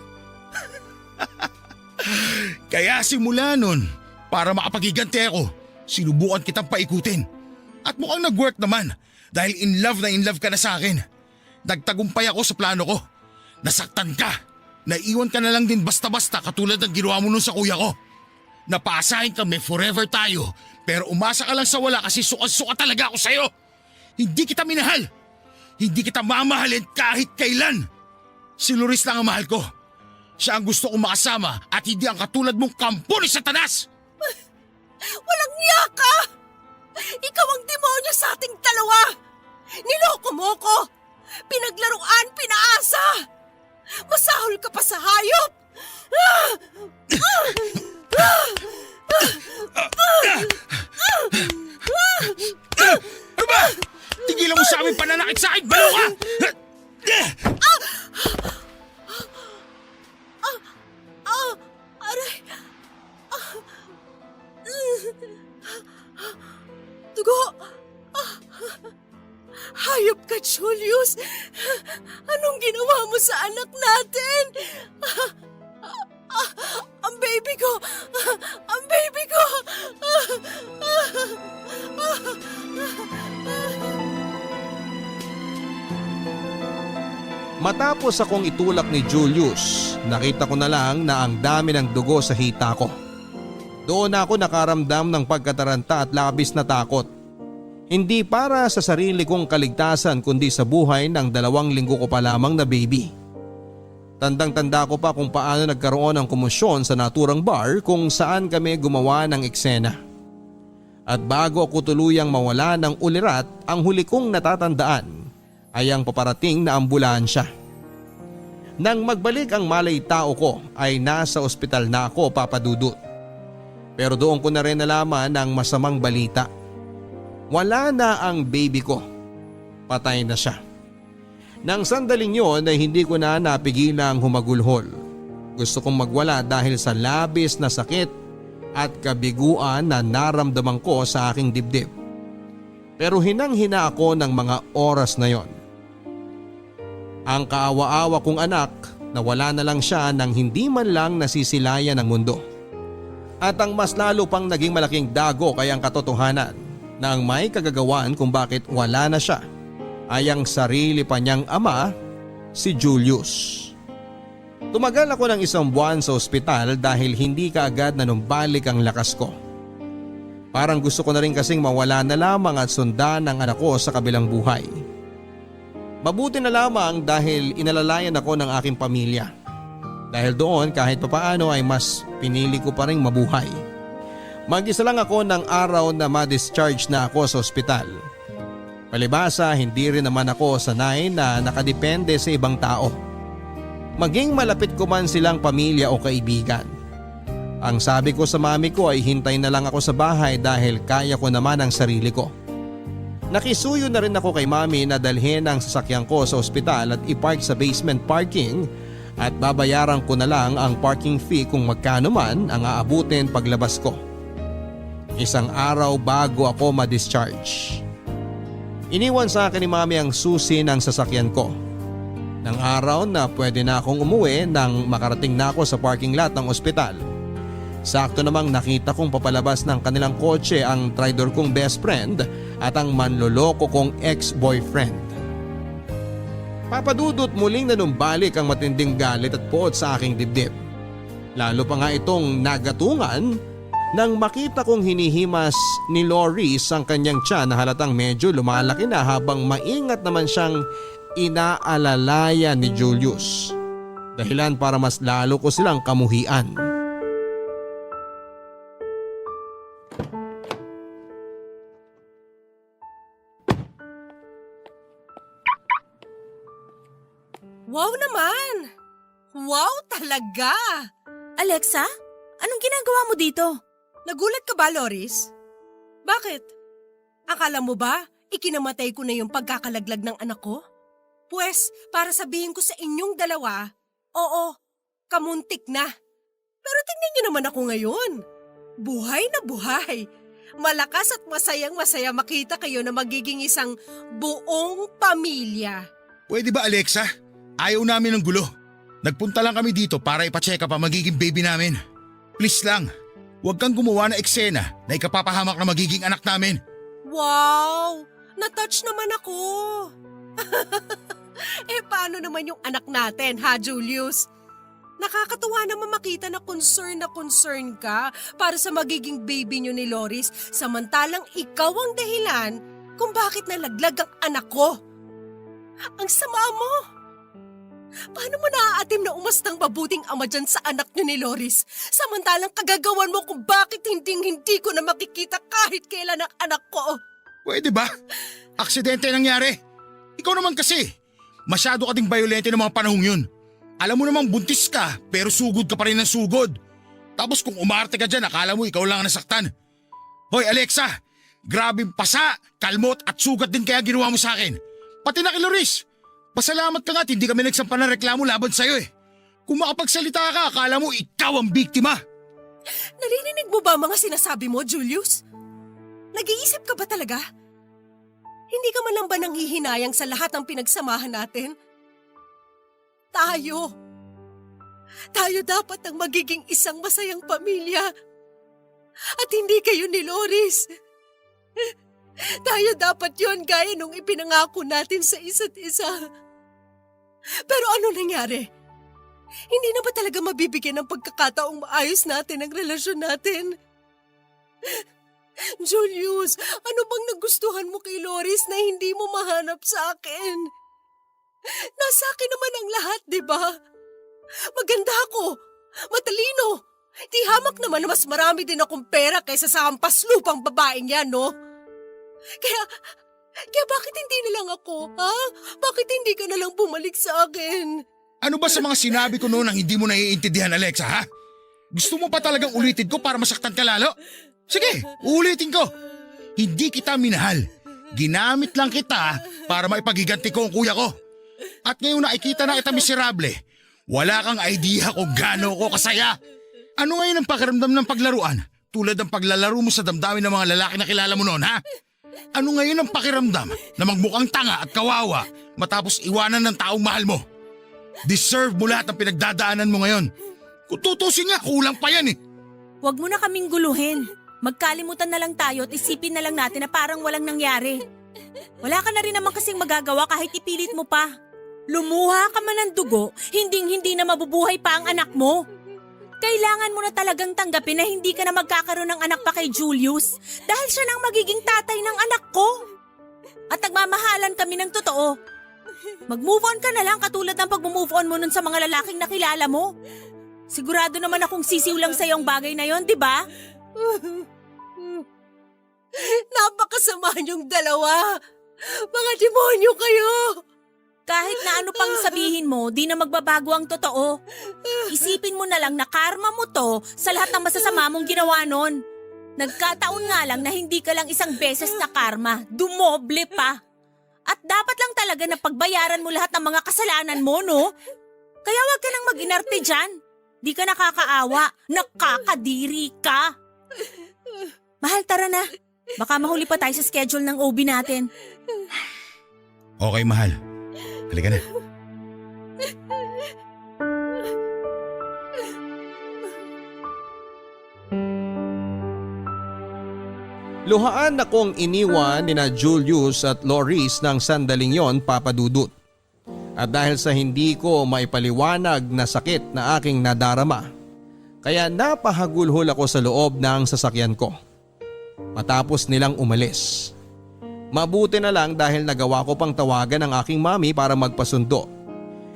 Kaya simula nun, para makapaghiganti ako, sinubukan kitang paikutin. At mukhang nag-work naman dahil in love ka na sa akin. Nagtagumpay ako sa plano ko. Nasaktan ka. Naiwan ka na lang din basta-basta katulad ng ginawa mo nun sa kuya ko. Napaasahin kami forever tayo pero umasa ka lang sa wala kasi suka-suka talaga ako sa'yo. Hindi kita minahal. Hindi kita mamahalin kahit kailan. Si Loris lang ang mahal ko. Siya ang gusto kong makasama at hindi ang katulad mong kampo ni Satanas. Walang niya ka! Ikaw ang demonyo sa ating dalawa! Niloko mo ko! Pinaglaruan, pinaasa! Masahol ka pa sa hayop! Ano ba? Tigilan mo sa aming pananakit sa akin, balo ka! Aray! Dugo! Hayop ka, Julius! Anong ginawa mo sa anak natin? Ang baby ko! Ang baby ko! Matapos akong itulak ni Julius, nakita ko na lang na ang dami ng dugo sa hita ko. Doon ako nakaramdam ng pagkataranta at labis na takot. Hindi para sa sarili kong kaligtasan kundi sa buhay ng 2 linggo ko pa lamang na baby. Tandang-tanda ko pa kung paano nagkaroon ng komosyon sa naturang bar kung saan kami gumawa ng eksena. At bago ako tuluyang mawala ng ulirat, ang huli kong natatandaan ay ang paparating na ambulansya. Nang magbalik ang malay tao ko ay nasa ospital na ako, Papa Dudut. Pero doon ko na rin nalaman ang masamang balita. Wala na ang baby ko. Patay na siya. Nang sandaling yon ay hindi ko na napigilang humagulhol. Gusto kong magwala dahil sa labis na sakit at kabiguan na naramdaman ko sa aking dibdib. Pero hinang-hina ako ng mga oras na yon. Ang kaawa-awa kong anak na wala na lang siya nang hindi man lang nasisilayan ng mundo. At ang mas lalo pang naging malaking dago ay ang katotohanan na ang may kagagawan kung bakit wala na siya ay ang sarili pa niyang ama, si Julius. Tumagal ako ng 1 buwan sa ospital dahil hindi kaagad nanumbalik ang lakas ko. Parang gusto ko na rin kasing mawala na lamang at sundan ang anak ko sa kabilang buhay. Mabuti na lamang dahil inalalayan ako ng aking pamilya. Dahil doon kahit papaano ay mas pinili ko pa rin mabuhay. Mag-isa lang ako ng araw na ma-discharge na ako sa ospital. Palibasa hindi rin naman ako sanay na nakadepende sa ibang tao. Maging malapit ko man silang pamilya o kaibigan. Ang sabi ko sa mami ko ay hintay na lang ako sa bahay dahil kaya ko naman ang sarili ko. Nakisuyo na rin ako kay mami na dalhin ang sasakyan ko sa ospital at ipark sa basement parking at babayaran ko na lang ang parking fee kung magkano man ang aabutin paglabas ko. 1 araw bago ako ma-discharge. Iniwan sa akin ni mami ang susi ng sasakyan ko. Nang araw na pwede na akong umuwi nang makarating na ako sa parking lot ng ospital. Sakto namang nakita kong papalabas ng kanilang kotse ang traidor kong best friend at ang manloloko kong ex-boyfriend. Papadudot muling nanumbalik ang matinding galit at poot sa aking dibdib. Lalo pa nga itong nagatungan nang makita kong hinihimas ni Loris ang kanyang tiyan na halatang medyo lumalaki na habang maingat naman siyang inaalalaya ni Julius. Dahilan para mas lalo ko silang kamuhian. Wow naman! Wow talaga! Alexa, anong ginagawa mo dito? Nagulat ka ba, Loris? Bakit? Akala mo ba ikinamatay ko na yung pagkakalaglag ng anak ko? Pwes, para sabihin ko sa inyong dalawa, oo, kamuntik na. Pero tingnan niyo naman ako ngayon. Buhay na buhay. Malakas at masayang-masaya makita kayo na magiging isang buong pamilya. Pwede ba, Alexa? Ayaw namin ng gulo. Nagpunta lang kami dito para ipacheck up ang magiging baby namin. Please lang, huwag kang gumawa na eksena na ikapapahamak na magiging anak namin. Wow! Na-touch naman ako. Paano naman yung anak natin, ha, Julius? Nakakatuwa naman makita na concern ka para sa magiging baby nyo ni Loris samantalang ikaw ang dahilan kung bakit nalaglag ang anak ko. Ang sama mo! Paano mo naaatim na umastang mabuting ama dyan sa anak nyo ni Loris samantalang kagagawan mo kung bakit hindi ko na makikita kahit kailan ang anak ko? Pwede ba? Aksidente nangyari. Ikaw naman kasi. Masyado ka ding violente ng mga panahong yun. Alam mo namang buntis ka pero sugod ka pa rin ng sugod. Tapos kung umarte ka dyan akala mo ikaw lang ang nasaktan. Hoy Alexa, grabing pasa, kalmot at sugat din kaya ginawa mo sa akin. Pati na kay Loris. Pasalamat ka nga at hindi kami nagsampa ng reklamo laban sa'yo eh. Kung makapagsalita ka, akala mo ikaw ang biktima. Naririnig mo ba ang mga sinasabi mo, Julius? Nag-iisip ka ba talaga? Hindi ka man lang ba nanghihinayang sa lahat ng pinagsamahan natin? Tayo dapat ang magiging isang masayang pamilya. At hindi kayo ni Loris. Tayo dapat yon gaya nung ipinangako natin sa isa't isa. Pero ano nangyari? Hindi na ba talaga mabibigyan ng pagkakataong maayos natin ang relasyon natin? Julius, ano bang nagustuhan mo kay Loris na hindi mo mahanap sa akin? Nasa akin naman ang lahat, di ba? Maganda ako, matalino. Di hamak naman na mas marami din akong pera kaysa sa hampas lupang babaeng yan, no? Kaya bakit hindi na lang ako, ha? Bakit hindi ka na lang bumalik sa akin? Ano ba sa mga sinabi ko noon ang hindi mo naiintindihan, Alexa, ha? Gusto mo pa talagang ulitin ko para masaktan ka lalo? Sige, ulitin ko. Hindi kita minahal. Ginamit lang kita para maipagiganti ko ang kuya ko. At ngayon nakikita na kita miserable. Wala kang idea kung gaano ko kasaya. Ano ngayon ang pakiramdam ng paglaruan? Tulad ng paglalaro mo sa damdamin ng mga lalaki na kilala mo noon, ha? Ano ngayon ang pakiramdam na magmukhang tanga at kawawa matapos iwanan ng taong mahal mo? Deserve mo lahat ng pinagdadaanan mo ngayon. Kung tutusin nga, kulang pa yan eh. Huwag mo na kaming guluhin. Magkalimutan na lang tayo at isipin na lang natin na parang walang nangyari. Wala ka na rin naman kasing magagawa kahit ipilit mo pa. Lumuha ka man ng dugo, hindi na mabubuhay pa ang anak mo. Kailangan mo na talagang tanggapin na hindi ka na magkakaroon ng anak pa kay Julius dahil siya nang magiging tatay ng anak ko. At nagmamahalan kami ng totoo. Mag-move on ka na lang katulad ng pag-move on mo nun sa mga lalaking nakilala mo. Sigurado naman akong sisiw lang sa'yo ang bagay na yon, di ba? Napakasama niyong dalawa. Mga demonyo kayo. Kahit na ano pang sabihin mo, di na magbabago ang totoo. Isipin mo na lang na karma mo to sa lahat ng masasama mong ginawa nun. Nagkataon nga lang na hindi ka lang isang beses na karma, dumoble pa. At dapat lang talaga na pagbayaran mo lahat ng mga kasalanan mo, no? Kaya wag ka nang mag-inarte dyan. Di ka nakakaawa, nakakadiri ka. Mahal, tara na. Baka mahuli pa tayo sa schedule ng OB natin. Okay, mahal. Halika na. Luhaan akong iniwan ni na Julius at Loris ng sandaling yon, Papa Dudut. At dahil sa hindi ko maipaliwanag na sakit na aking nadarama, kaya napahagulhol ako sa loob ng sasakyan ko. Matapos nilang umalis. Mabuti na lang dahil nagawa ko pang tawagan ang aking mami para magpasundo.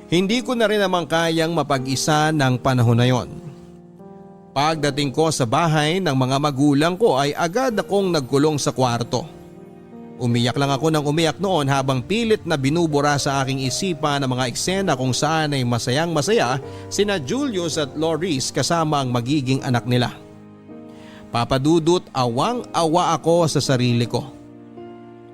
Hindi ko na rin naman kayang mapag-isa ng panahon na yon. Pagdating ko sa bahay ng mga magulang ko ay agad akong nagkulong sa kwarto. Umiyak lang ako ng umiyak noon habang pilit na binubura sa aking isipan ang mga eksena kung saan ay masayang masaya sina Julius at Loris kasama ang magiging anak nila. Papadudot, awang-awa ako sa sarili ko.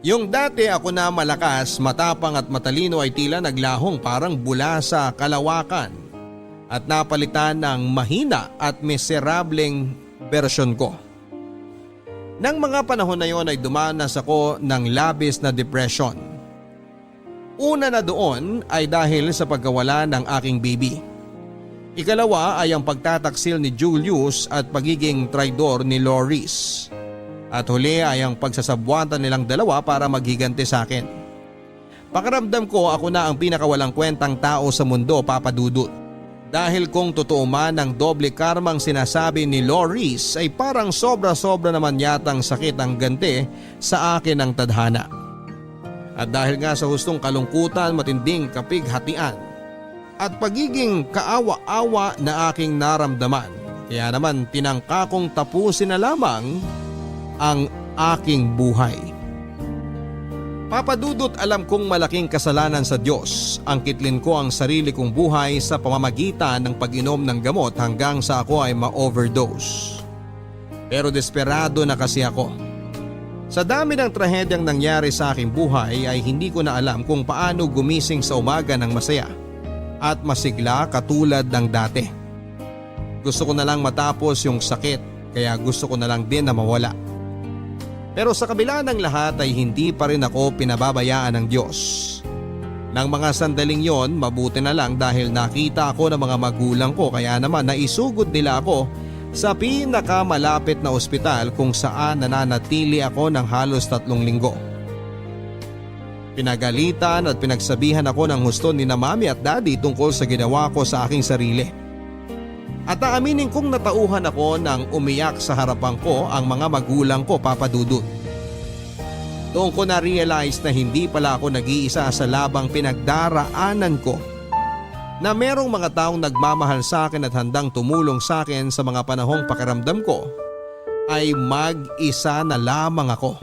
Yung dati ako na malakas, matapang at matalino ay tila naglahong parang bula sa kalawakan at napalitan ng mahina at miserableng bersyon ko. Nang mga panahon na yon ay dumanas ako ng labis na depression. Una na doon ay dahil sa pagkawala ng aking baby. Ikalawa ay ang pagtataksil ni Julius at pagiging traidor ni Loris. At huli ay ang pagsasabwatan nilang dalawa para maghiganti sa akin. Pakiramdam ko ako na ang pinakawalang kwentang tao sa mundo, Papa Dudut. Dahil kung totoo man ang doble karmang sinasabi ni Loris ay parang sobra-sobra naman yatang sakit ang ganti sa akin ng tadhana. At dahil nga sa hustong kalungkutan, matinding kapighatian at pagiging kaawa-awa na aking naramdaman, kaya naman tinangka kong tapusin na lamang ang aking buhay. Papadudot, alam kong malaking kasalanan sa Diyos ang kitlin ko ang sarili kong buhay sa pamamagitan ng pag-inom ng gamot hanggang sa ako ay ma-overdose. Pero desperado na kasi ako. Sa dami ng trahedyang nangyari sa aking buhay ay hindi ko na alam kung paano gumising sa umaga ng masaya at masigla katulad ng dati. Gusto ko na lang matapos yung sakit, kaya gusto ko na lang din na mawala. Pero sa kabila ng lahat ay hindi pa rin ako pinababayaan ng Diyos. Nang mga sandaling yon, mabuti na lang dahil nakita ako ng mga magulang ko, kaya naman naisugod nila ako sa pinakamalapit na ospital kung saan nananatili ako ng halos 3 linggo. Pinagalitan at pinagsabihan ako ng husto ni na mami at daddy tungkol sa ginawa ko sa aking sarili. At aaminin kong natauhan ako nang umiyak sa harapan ko ang mga magulang ko, Papa Dudut. Doon ko na-realize na hindi pala ako nag-iisa sa labang pinagdaraanan ko. Na merong mga taong nagmamahal sa akin at handang tumulong sa akin sa mga panahong pakiramdam ko ay mag-isa na lamang ako.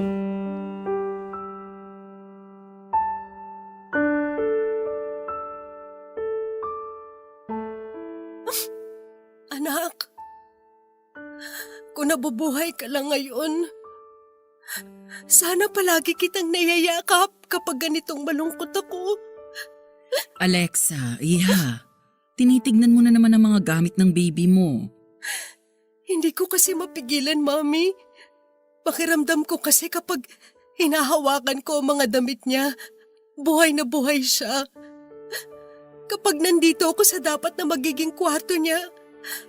Anak, kung nabubuhay ka lang ngayon, sana palagi kitang nayayakap kapag ganitong malungkot ako. Alexa, iha, tinitignan mo na naman ang mga gamit ng baby mo. Hindi ko kasi mapigilan, Mami. Pakiramdam ko kasi kapag hinahawakan ko ang mga damit niya, buhay na buhay siya. Kapag nandito ako sa dapat na magiging kwarto niya,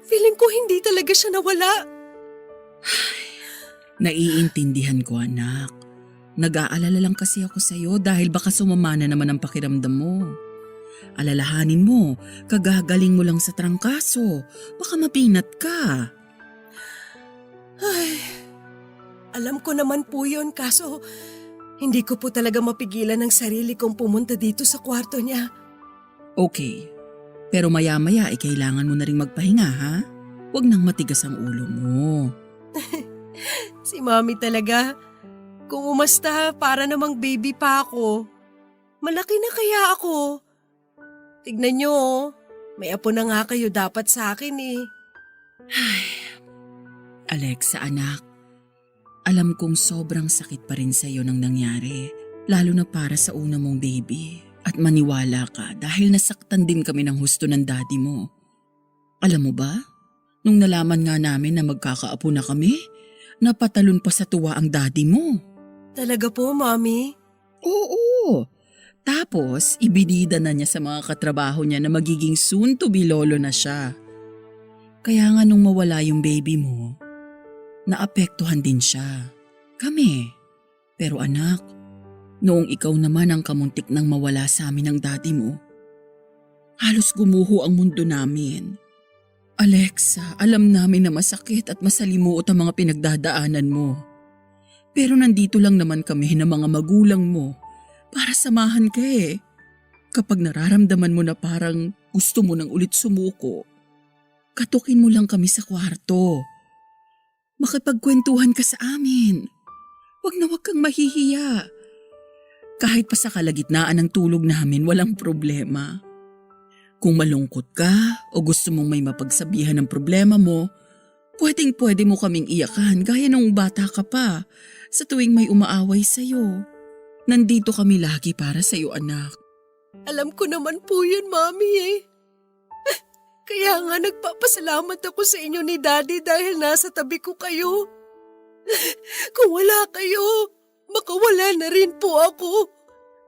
feeling ko hindi talaga siya nawala. Naiintindihan ko, anak. Nag-aalala lang kasi ako sa'yo dahil baka sumama na naman ang pakiramdam mo. Alalahanin mo, kagagaling mo lang sa trangkaso. Baka mapinat ka. Ay, alam ko naman po yun, kaso hindi ko po talaga mapigilan ang sarili kong pumunta dito sa kwarto niya. Okay, pero maya-maya ay kailangan mo na rin magpahinga, ha? Huwag nang matigas ang ulo mo. Si Mami talaga. Kung umasta, para namang baby pa ako. Malaki na kaya ako. Tignan niyo, may apo na nga kayo dapat sa akin eh. Alexa, anak. Alam kong sobrang sakit pa rin sa'yo nang nangyari, lalo na para sa una mong baby. At maniwala ka dahil nasaktan din kami ng husto ng daddy mo. Alam mo ba, nung nalaman nga namin na magkakaapo na kami, napatalon pa sa tuwa ang daddy mo. Talaga po, Mami? Oo. Tapos, ibinida na niya sa mga katrabaho niya na magiging soon-to-be lolo na siya. Kaya nga nung mawala yung baby mo, naapektuhan din siya. Kami. Pero anak, noong ikaw naman ang kamuntik nang mawala sa amin ng daddy mo, halos gumuho ang mundo namin. Alexa, alam namin na masakit at masalimuot ang mga pinagdadaanan mo. Pero nandito lang naman kami ng mga magulang mo para samahan ka eh. Kapag nararamdaman mo na parang gusto mo nang ulit sumuko, katukin mo lang kami sa kwarto. Makipagkwentuhan ka sa amin. Huwag na huwag kang mahihiya. Kahit pa sa kalagitnaan ng tulog namin, walang problema. Kung malungkot ka o gusto mong may mapagsabihan ng problema mo, pwedeng-pwede mo kaming iyakan gaya nung bata ka pa sa tuwing may umaaway sa'yo. Nandito kami lagi para sa'yo, anak. Alam ko naman po yun, Mami eh. Kaya nga nagpapasalamat ako sa inyo ni Daddy dahil nasa tabi ko kayo. Kung wala kayo, baka wala na rin po ako.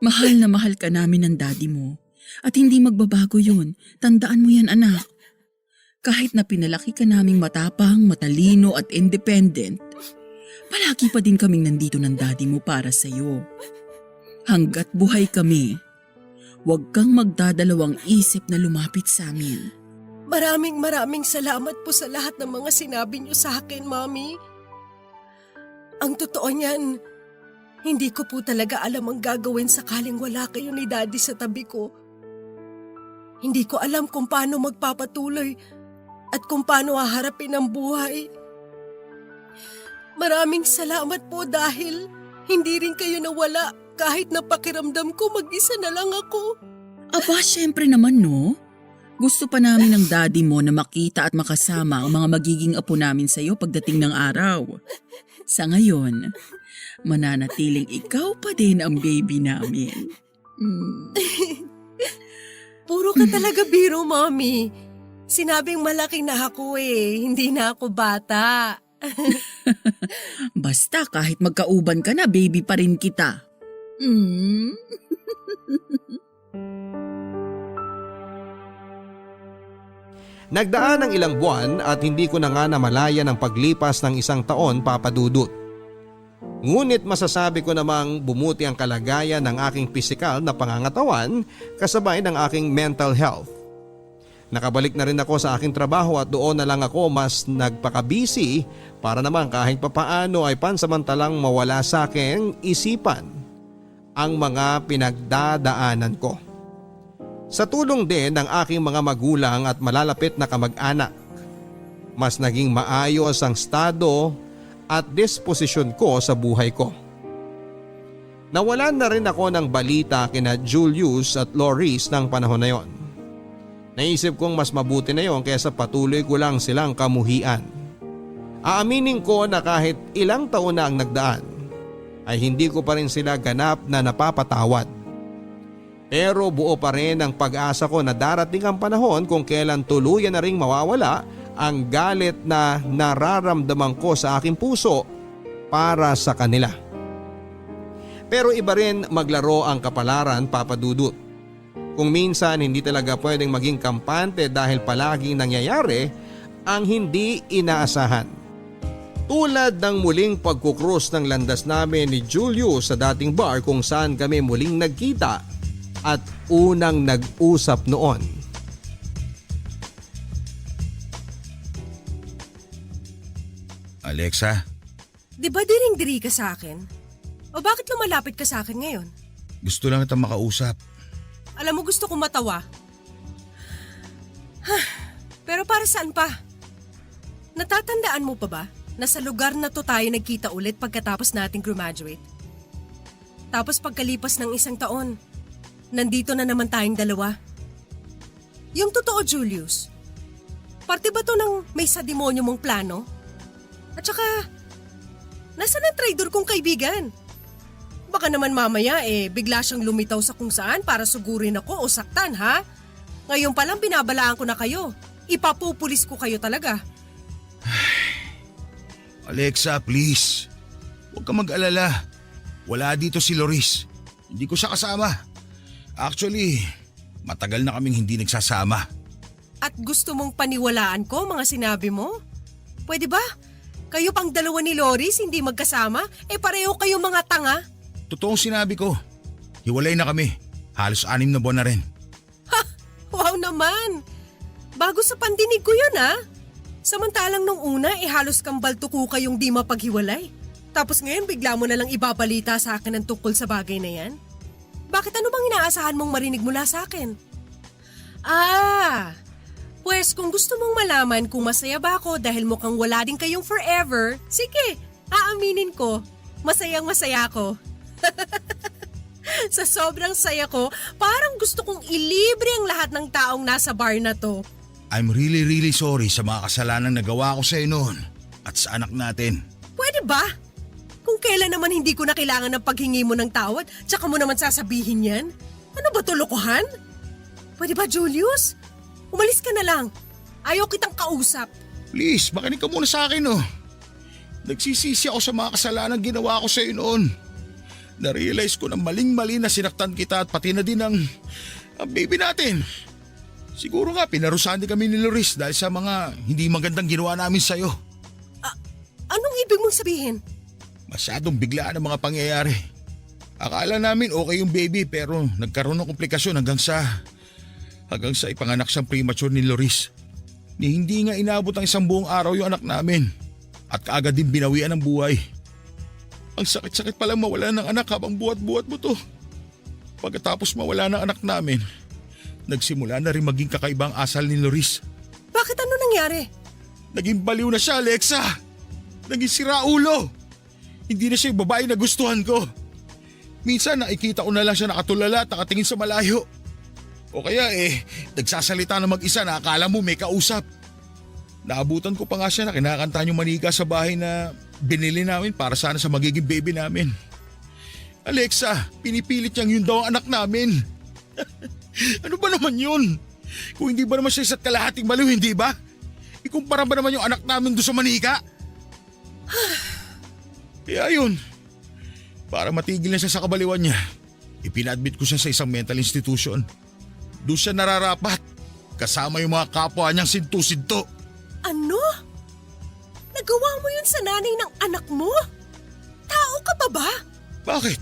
Mahal na mahal ka namin ng daddy mo. At hindi magbabago yun. Tandaan mo yan, anak. Kahit na pinalaki ka naming matapang, matalino at independent, palagi pa din kaming nandito ng daddy mo para sa'yo. Hanggat buhay kami, huwag kang magdadalawang isip na lumapit sa amin. Maraming salamat po sa lahat ng mga sinabi niyo sa akin, Mami. Ang totoo niyan, hindi ko po talaga alam ang gagawin sakaling wala kayo ni Daddy sa tabi ko. Hindi ko alam kung paano magpapatuloy at kung paano haharapin ang buhay. Maraming salamat po dahil hindi rin kayo nawala kahit na pakiramdam ko mag-isa na lang ako. Aba, syempre naman no. Gusto pa namin ng daddy mo na makita at makasama ang mga magiging apo namin sa iyo pagdating ng araw. Sa ngayon, mananatiling ikaw pa din ang baby namin. Puro ka talaga biro, Mami. Sinabing malaki na ako eh, hindi na ako bata. Basta kahit magkauban ka na, baby pa rin kita. Nagdaan ng ilang buwan at hindi ko na nga namalayan ang paglipas ng isang taon, Papa Dudut. Ngunit masasabi ko namang bumuti ang kalagayan ng aking pisikal na pangangatawan kasabay ng aking mental health. Nakabalik na rin ako sa aking trabaho at doon na lang ako mas nagpaka-busy para naman kahit papaano ay pansamantalang mawala sa aking isipan ang mga pinagdadaanan ko. Sa tulong din ng aking mga magulang at malalapit na kamag-anak, mas naging maayos ang estado at disposisyon ko sa buhay ko. Nawalan na rin ako ng balita kina Julius at Loris ng panahon na yon. Naisip kong mas mabuti na yon kaysa patuloy ko lang silang kamuhian. Aaminin ko na kahit ilang taon na ang nagdaan ay hindi ko pa rin sila ganap na napapatawad. Pero buo pa rin ang pag-asa ko na darating ang panahon kung kailan tuluyan na ring mawawala ang galit na nararamdaman ko sa aking puso para sa kanila. Pero iba rin maglaro ang kapalaran, Papa Dudut. Kung minsan hindi talaga pwedeng maging kampante dahil palaging nangyayari ang hindi inaasahan. Tulad ng muling pagkukrus ng landas namin ni Julius sa dating bar kung saan kami muling nagkita at unang nag-usap noon. Alexa, Di ba diring-diri ka sa akin? O bakit lumalapit ka sa akin ngayon? gusto lang kitang makausap. Alam mo gusto kong matawa. Pero para saan pa? Natatandaan mo pa ba na sa lugar na to tayo nagkita ulit pagkatapos nating graduate? Tapos pagkalipas ng isang taon, nandito na naman tayong dalawa. Yung totoo, Julius, parte ba to ng may sadimonyo mong plano? At saka, nasaan ang traidor kong kaibigan? Baka naman mamaya bigla siyang lumitaw sa kung saan para sugurin ako o saktan, ha? Ngayon palang binabalaan ko na kayo. Ipapupulis ko kayo talaga. Alexa, please. Huwag ka mag-alala. Wala dito si Loris. Hindi ko siya kasama. Actually, matagal na kaming hindi nagsasama. At gusto mong paniwalaan ko mga sinabi mo? Pwede ba? Kayo pang dalawa ni Loris hindi magkasama? Pareho kayo mga tanga? Totoong sinabi ko. Hiwalay na kami. Halos 6 na buwan na rin. Ha! Wow naman! Bago sa pandinig ko yun, ha? Samantalang nung una halos kambal tuko kayong di mapaghiwalay. Tapos ngayon bigla mo na lang ibabalita sa akin ang tungkol sa bagay na yan? Bakit ano bang inaasahan mong marinig mula sa akin? Pues kung gusto mong malaman kung masaya ba ako dahil mukhang wala din kayong forever, sige, aaminin ko, masayang masaya ako. Sa sobrang saya ko, parang gusto kong ilibre ang lahat ng taong nasa bar na to. I'm really sorry sa mga kasalanang nagawa ko sa iyo noon at sa anak natin. Pwede ba? Kung kailan naman hindi ko na kailangan ng paghingi mo ng tawad, tsaka mo naman sasabihin yan? Ano ba to, lokohan? Pwede ba, Julius? Umalis ka na lang. Ayaw kitang kausap. Please, makinig ka muna sa akin oh. Nagsisisi ako sa mga kasalanang ginawa ko sa iyo noon. Na-realize ko na maling-mali na sinaktan kita at pati na din ang baby natin. Siguro nga pinarusahan din kami ni Loris dahil sa mga hindi magandang ginawa namin sa'yo. Anong ibig mong sabihin? Masyadong biglaan ang mga pangyayari. Akala namin okay yung baby pero nagkaroon ng komplikasyon hanggang sa ipanganak siyang premature ni Loris. Ni hindi nga inabot ang 1 buong araw yung anak namin at kaagad din binawian ng buhay. Ang sakit-sakit palang mawala ng anak habang buhat-buhat mo to. Pagkatapos mawala ng anak namin, nagsimula na rin maging kakaibang asal ni Loris. Bakit ano nangyari? Naging baliw na siya, Alexa. Naging siraulo. Hindi na siya yung babae na gustuhan ko. Minsan nakikita ko na lang siya nakatulala at nakatingin sa malayo. O kaya nagsasalita na mag-isa na akala mo may kausap. Naabutan ko pa nga siya na kinakanta yung manika sa bahay na binili namin para sana sa magiging baby namin. Alexa, pinipilit niyang yun daw ang anak namin. Ano ba naman yun? Kung hindi ba naman siya isa't kalahating baliw, hindi ba? Ikumpara ba naman yung anak namin doon sa manika? Kaya yun, para matigil na siya sa kabaliwan niya, ipina-admit ko siya sa isang mental institution. Doon siya nararapat, kasama yung mga kapwa niyang sintu-sinto. Ano? Nagawa mo yun sa nanay ng anak mo? Tao ka pa ba? Bakit?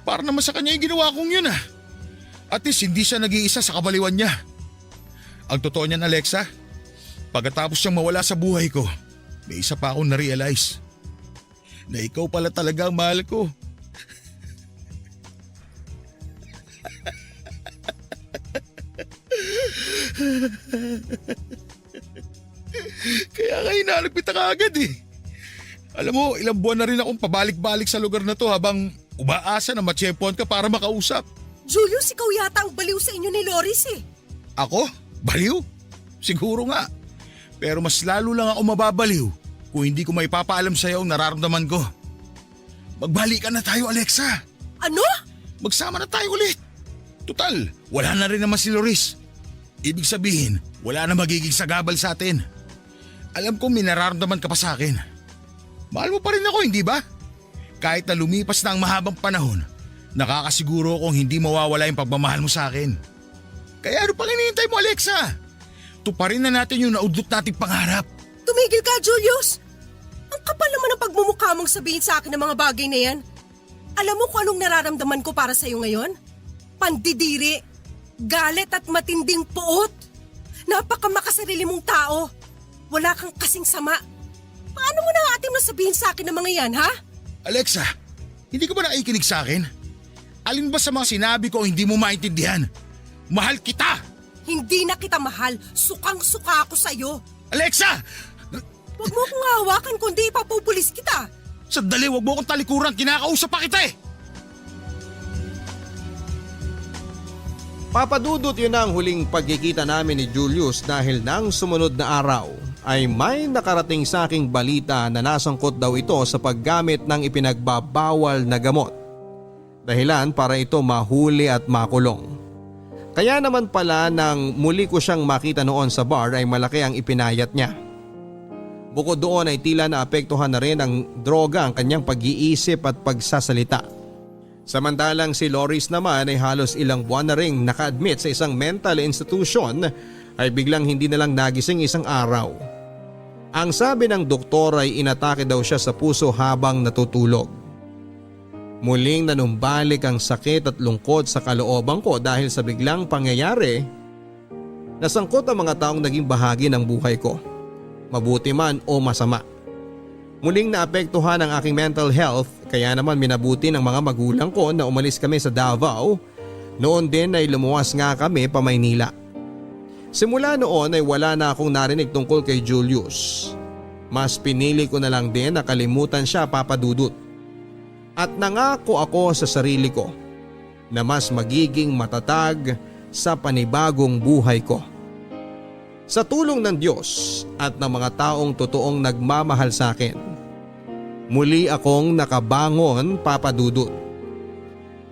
Para naman sa kanya yung ginawa kong yun ah. At least hindi siya nag-iisa sa kabaliwan niya. Ang totoo niyan, Alexa, pagkatapos siyang mawala sa buhay ko, may isa pa akong na-realize. Na ikaw pala talaga ang mahal ko. Kaya nga hinanap kita kaagad eh. Alam mo, ilang buwan na rin akong pabalik-balik sa lugar na to habang umaasa na matsyempohan ka para makausap. Julius, ikaw yata ang baliw sa inyo ni Loris eh. Ako? Baliw? Siguro nga. Pero mas lalo lang ako mababaliw kung hindi ko maipapaalam sa'yo ang nararamdaman ko. Magbalikan na tayo, Alexa. Ano? Magsama na tayo ulit. Tutal, wala na rin naman si Loris. Ibig sabihin, wala na magiging sagabal sa atin. Alam kong may nararamdaman ka pa sa akin. Mahal mo pa rin ako, hindi ba? Kahit na lumipas na ang mahabang panahon, nakakasiguro kong hindi mawawala yung pagmamahal mo sa akin. Kaya ano pang hinihintay mo, Alexa? Tuparin na natin yung naudlot nating pangarap. Tumigil ka, Julius. Ang kapal naman ang pagmumukha mong sabihin sa akin ng mga bagay na yan. Alam mo kung anong nararamdaman ko para sa'yo ngayon? Pandidiri, galit at matinding puot. Napakamakasarili mong tao. Wala kang kasing sama. Paano mo na ating masabihin sa akin ng mga yan, ha? Alexa, hindi ka ba nakikinig sa akin? Alin ba sa mga sinabi ko hindi mo maintindihan? Mahal kita! Hindi na kita mahal. Sukang-suka ako sa'yo. Alexa! Huwag mo akong hawakan kundi ipapupulis kita. Sandali, wag mo akong talikuran. Kinakausap pa kita eh! Papadudot, yun ang huling pagkikita namin ni Julius dahil nang sumunod na araw ay may nakarating sa aking balita na nasangkot daw ito sa paggamit ng ipinagbabawal na gamot. Dahilan para ito mahuli at makulong. Kaya naman pala nang muli ko siyang makita noon sa bar ay malaki ang ipinayat niya. Bukod doon ay tila naapektuhan na rin ng droga ang kanyang pag-iisip at pagsasalita. Samantalang si Loris naman ay halos ilang buwan na ring naka-admit sa isang mental institution ay biglang hindi na lang nagising isang araw. Ang sabi ng doktor ay inatake daw siya sa puso habang natutulog. Muling nanumbalik ang sakit at lungkot sa kalooban ko dahil sa biglang pangyayari. Nasangkot ang mga taong naging bahagi ng buhay ko, mabuti man o masama. Muling naapektuhan ang aking mental health kaya naman minabuti ng mga magulang ko na umalis kami sa Davao. Noon din ay lumuwas nga kami pa Maynila. Simula noon ay wala na akong narinig tungkol kay Julius. Mas pinili ko na lang din na kalimutan siya, papadudot. At nangako ako sa sarili ko na mas magiging matatag sa panibagong buhay ko. Sa tulong ng Diyos at ng mga taong totoong nagmamahal sa akin, muli akong nakabangon, papadudot.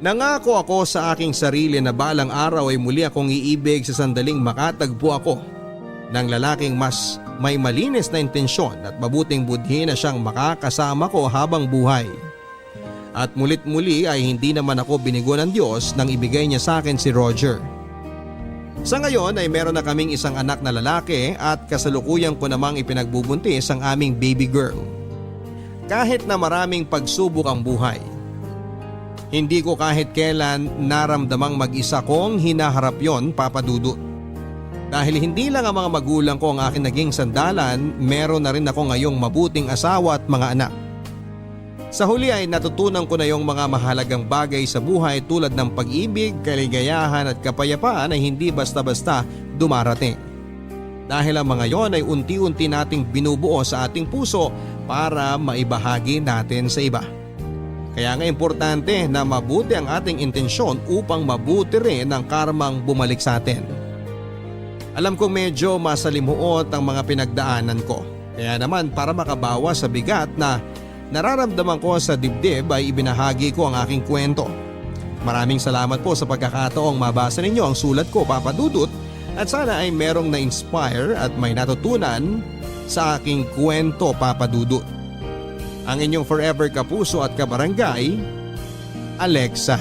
Nangako ako sa aking sarili na balang araw ay muli akong iibig sa sandaling makatagpo ako ng lalaking mas may malinis na intensyon at mabuting budhi na siyang makakasama ko habang buhay. At mulit-muli ay hindi naman ako binigo ng Diyos nang ibigay niya sa akin si Roger. Sa ngayon ay meron na kaming isang anak na lalaki at kasalukuyan ko namang ipinagbubuntis ang aming baby girl. Kahit na maraming pagsubok ang buhay, hindi ko kahit kailan naramdamang mag-isa kong hinaharap yon, papadudot. Dahil hindi lang ang mga magulang ko ang aking naging sandalan, meron na rin ako ngayong mabuting asawa at mga anak. Sa huli ay natutunan ko na yung mga mahalagang bagay sa buhay tulad ng pag-ibig, kaligayahan at kapayapaan ay hindi basta-basta dumarating. Dahil ang mga yon ay unti-unti nating binubuo sa ating puso para maibahagi natin sa iba. Kaya nga importante na mabuti ang ating intensyon upang mabuti rin ang karmang bumalik sa atin. Alam kong medyo masalimuot ang mga pinagdaanan ko. Kaya naman para makabawas sa bigat na nararamdaman ko sa dibdib ay ibinahagi ko ang aking kwento. Maraming salamat po sa pagkakataong mabasa ninyo ang sulat ko, papadudot, at sana ay merong na-inspire at may natutunan sa aking kwento, papadudot. Ang inyong forever kapuso at kabarangay, Alexa.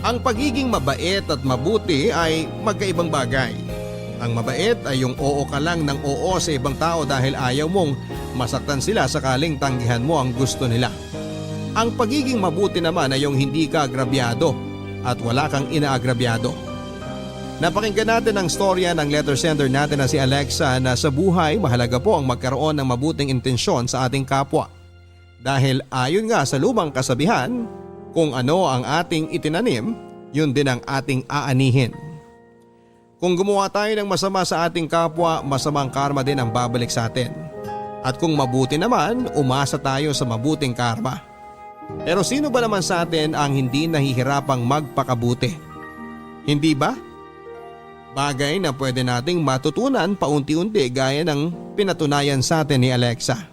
Ang pagiging mabait at mabuti ay magkaibang bagay. Ang mabait ay yung oo ka lang ng oo sa ibang tao dahil ayaw mong masaktan sila sakaling tanggihan mo ang gusto nila. Ang pagiging mabuti naman ay yung hindi ka agrabyado at wala kang inaagrabyado. Napakinggan natin ang storya ng letter sender natin na si Alexa na sa buhay mahalaga po ang magkaroon ng mabuting intensyon sa ating kapwa. Dahil ayon nga sa lumang kasabihan, kung ano ang ating itinanim, yun din ang ating aanihin. Kung gumawa tayo ng masama sa ating kapwa, masamang karma din ang babalik sa atin. At kung mabuti naman, umasa tayo sa mabuting karma. Pero sino ba naman sa atin ang hindi nahihirapang magpakabuti? Hindi ba? Bagay na pwede nating matutunan paunti-unti gaya ng pinatunayan sa atin ni Alexa.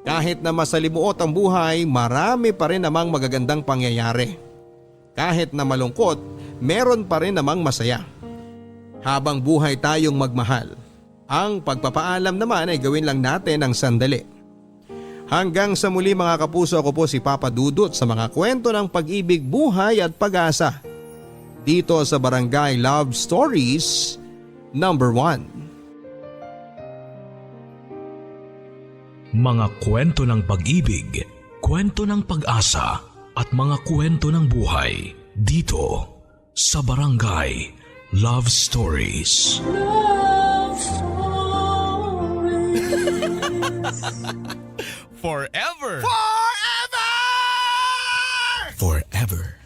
Kahit na masalimuot ang buhay, marami pa rin namang magagandang pangyayari. Kahit na malungkot, meron pa rin namang masaya. Habang buhay tayong magmahal, ang pagpapaalam naman ay gawin lang natin ng sandali. Hanggang sa muli mga kapuso, ako po si Papa Dudut sa mga kwento ng pag-ibig, buhay at pag-asa. Dito sa Barangay Love Stories #1. Mga kwento ng pag-ibig, kwento ng pag-asa at mga kwento ng buhay dito sa Barangay Love Stories. Love Stories. Forever! Forever!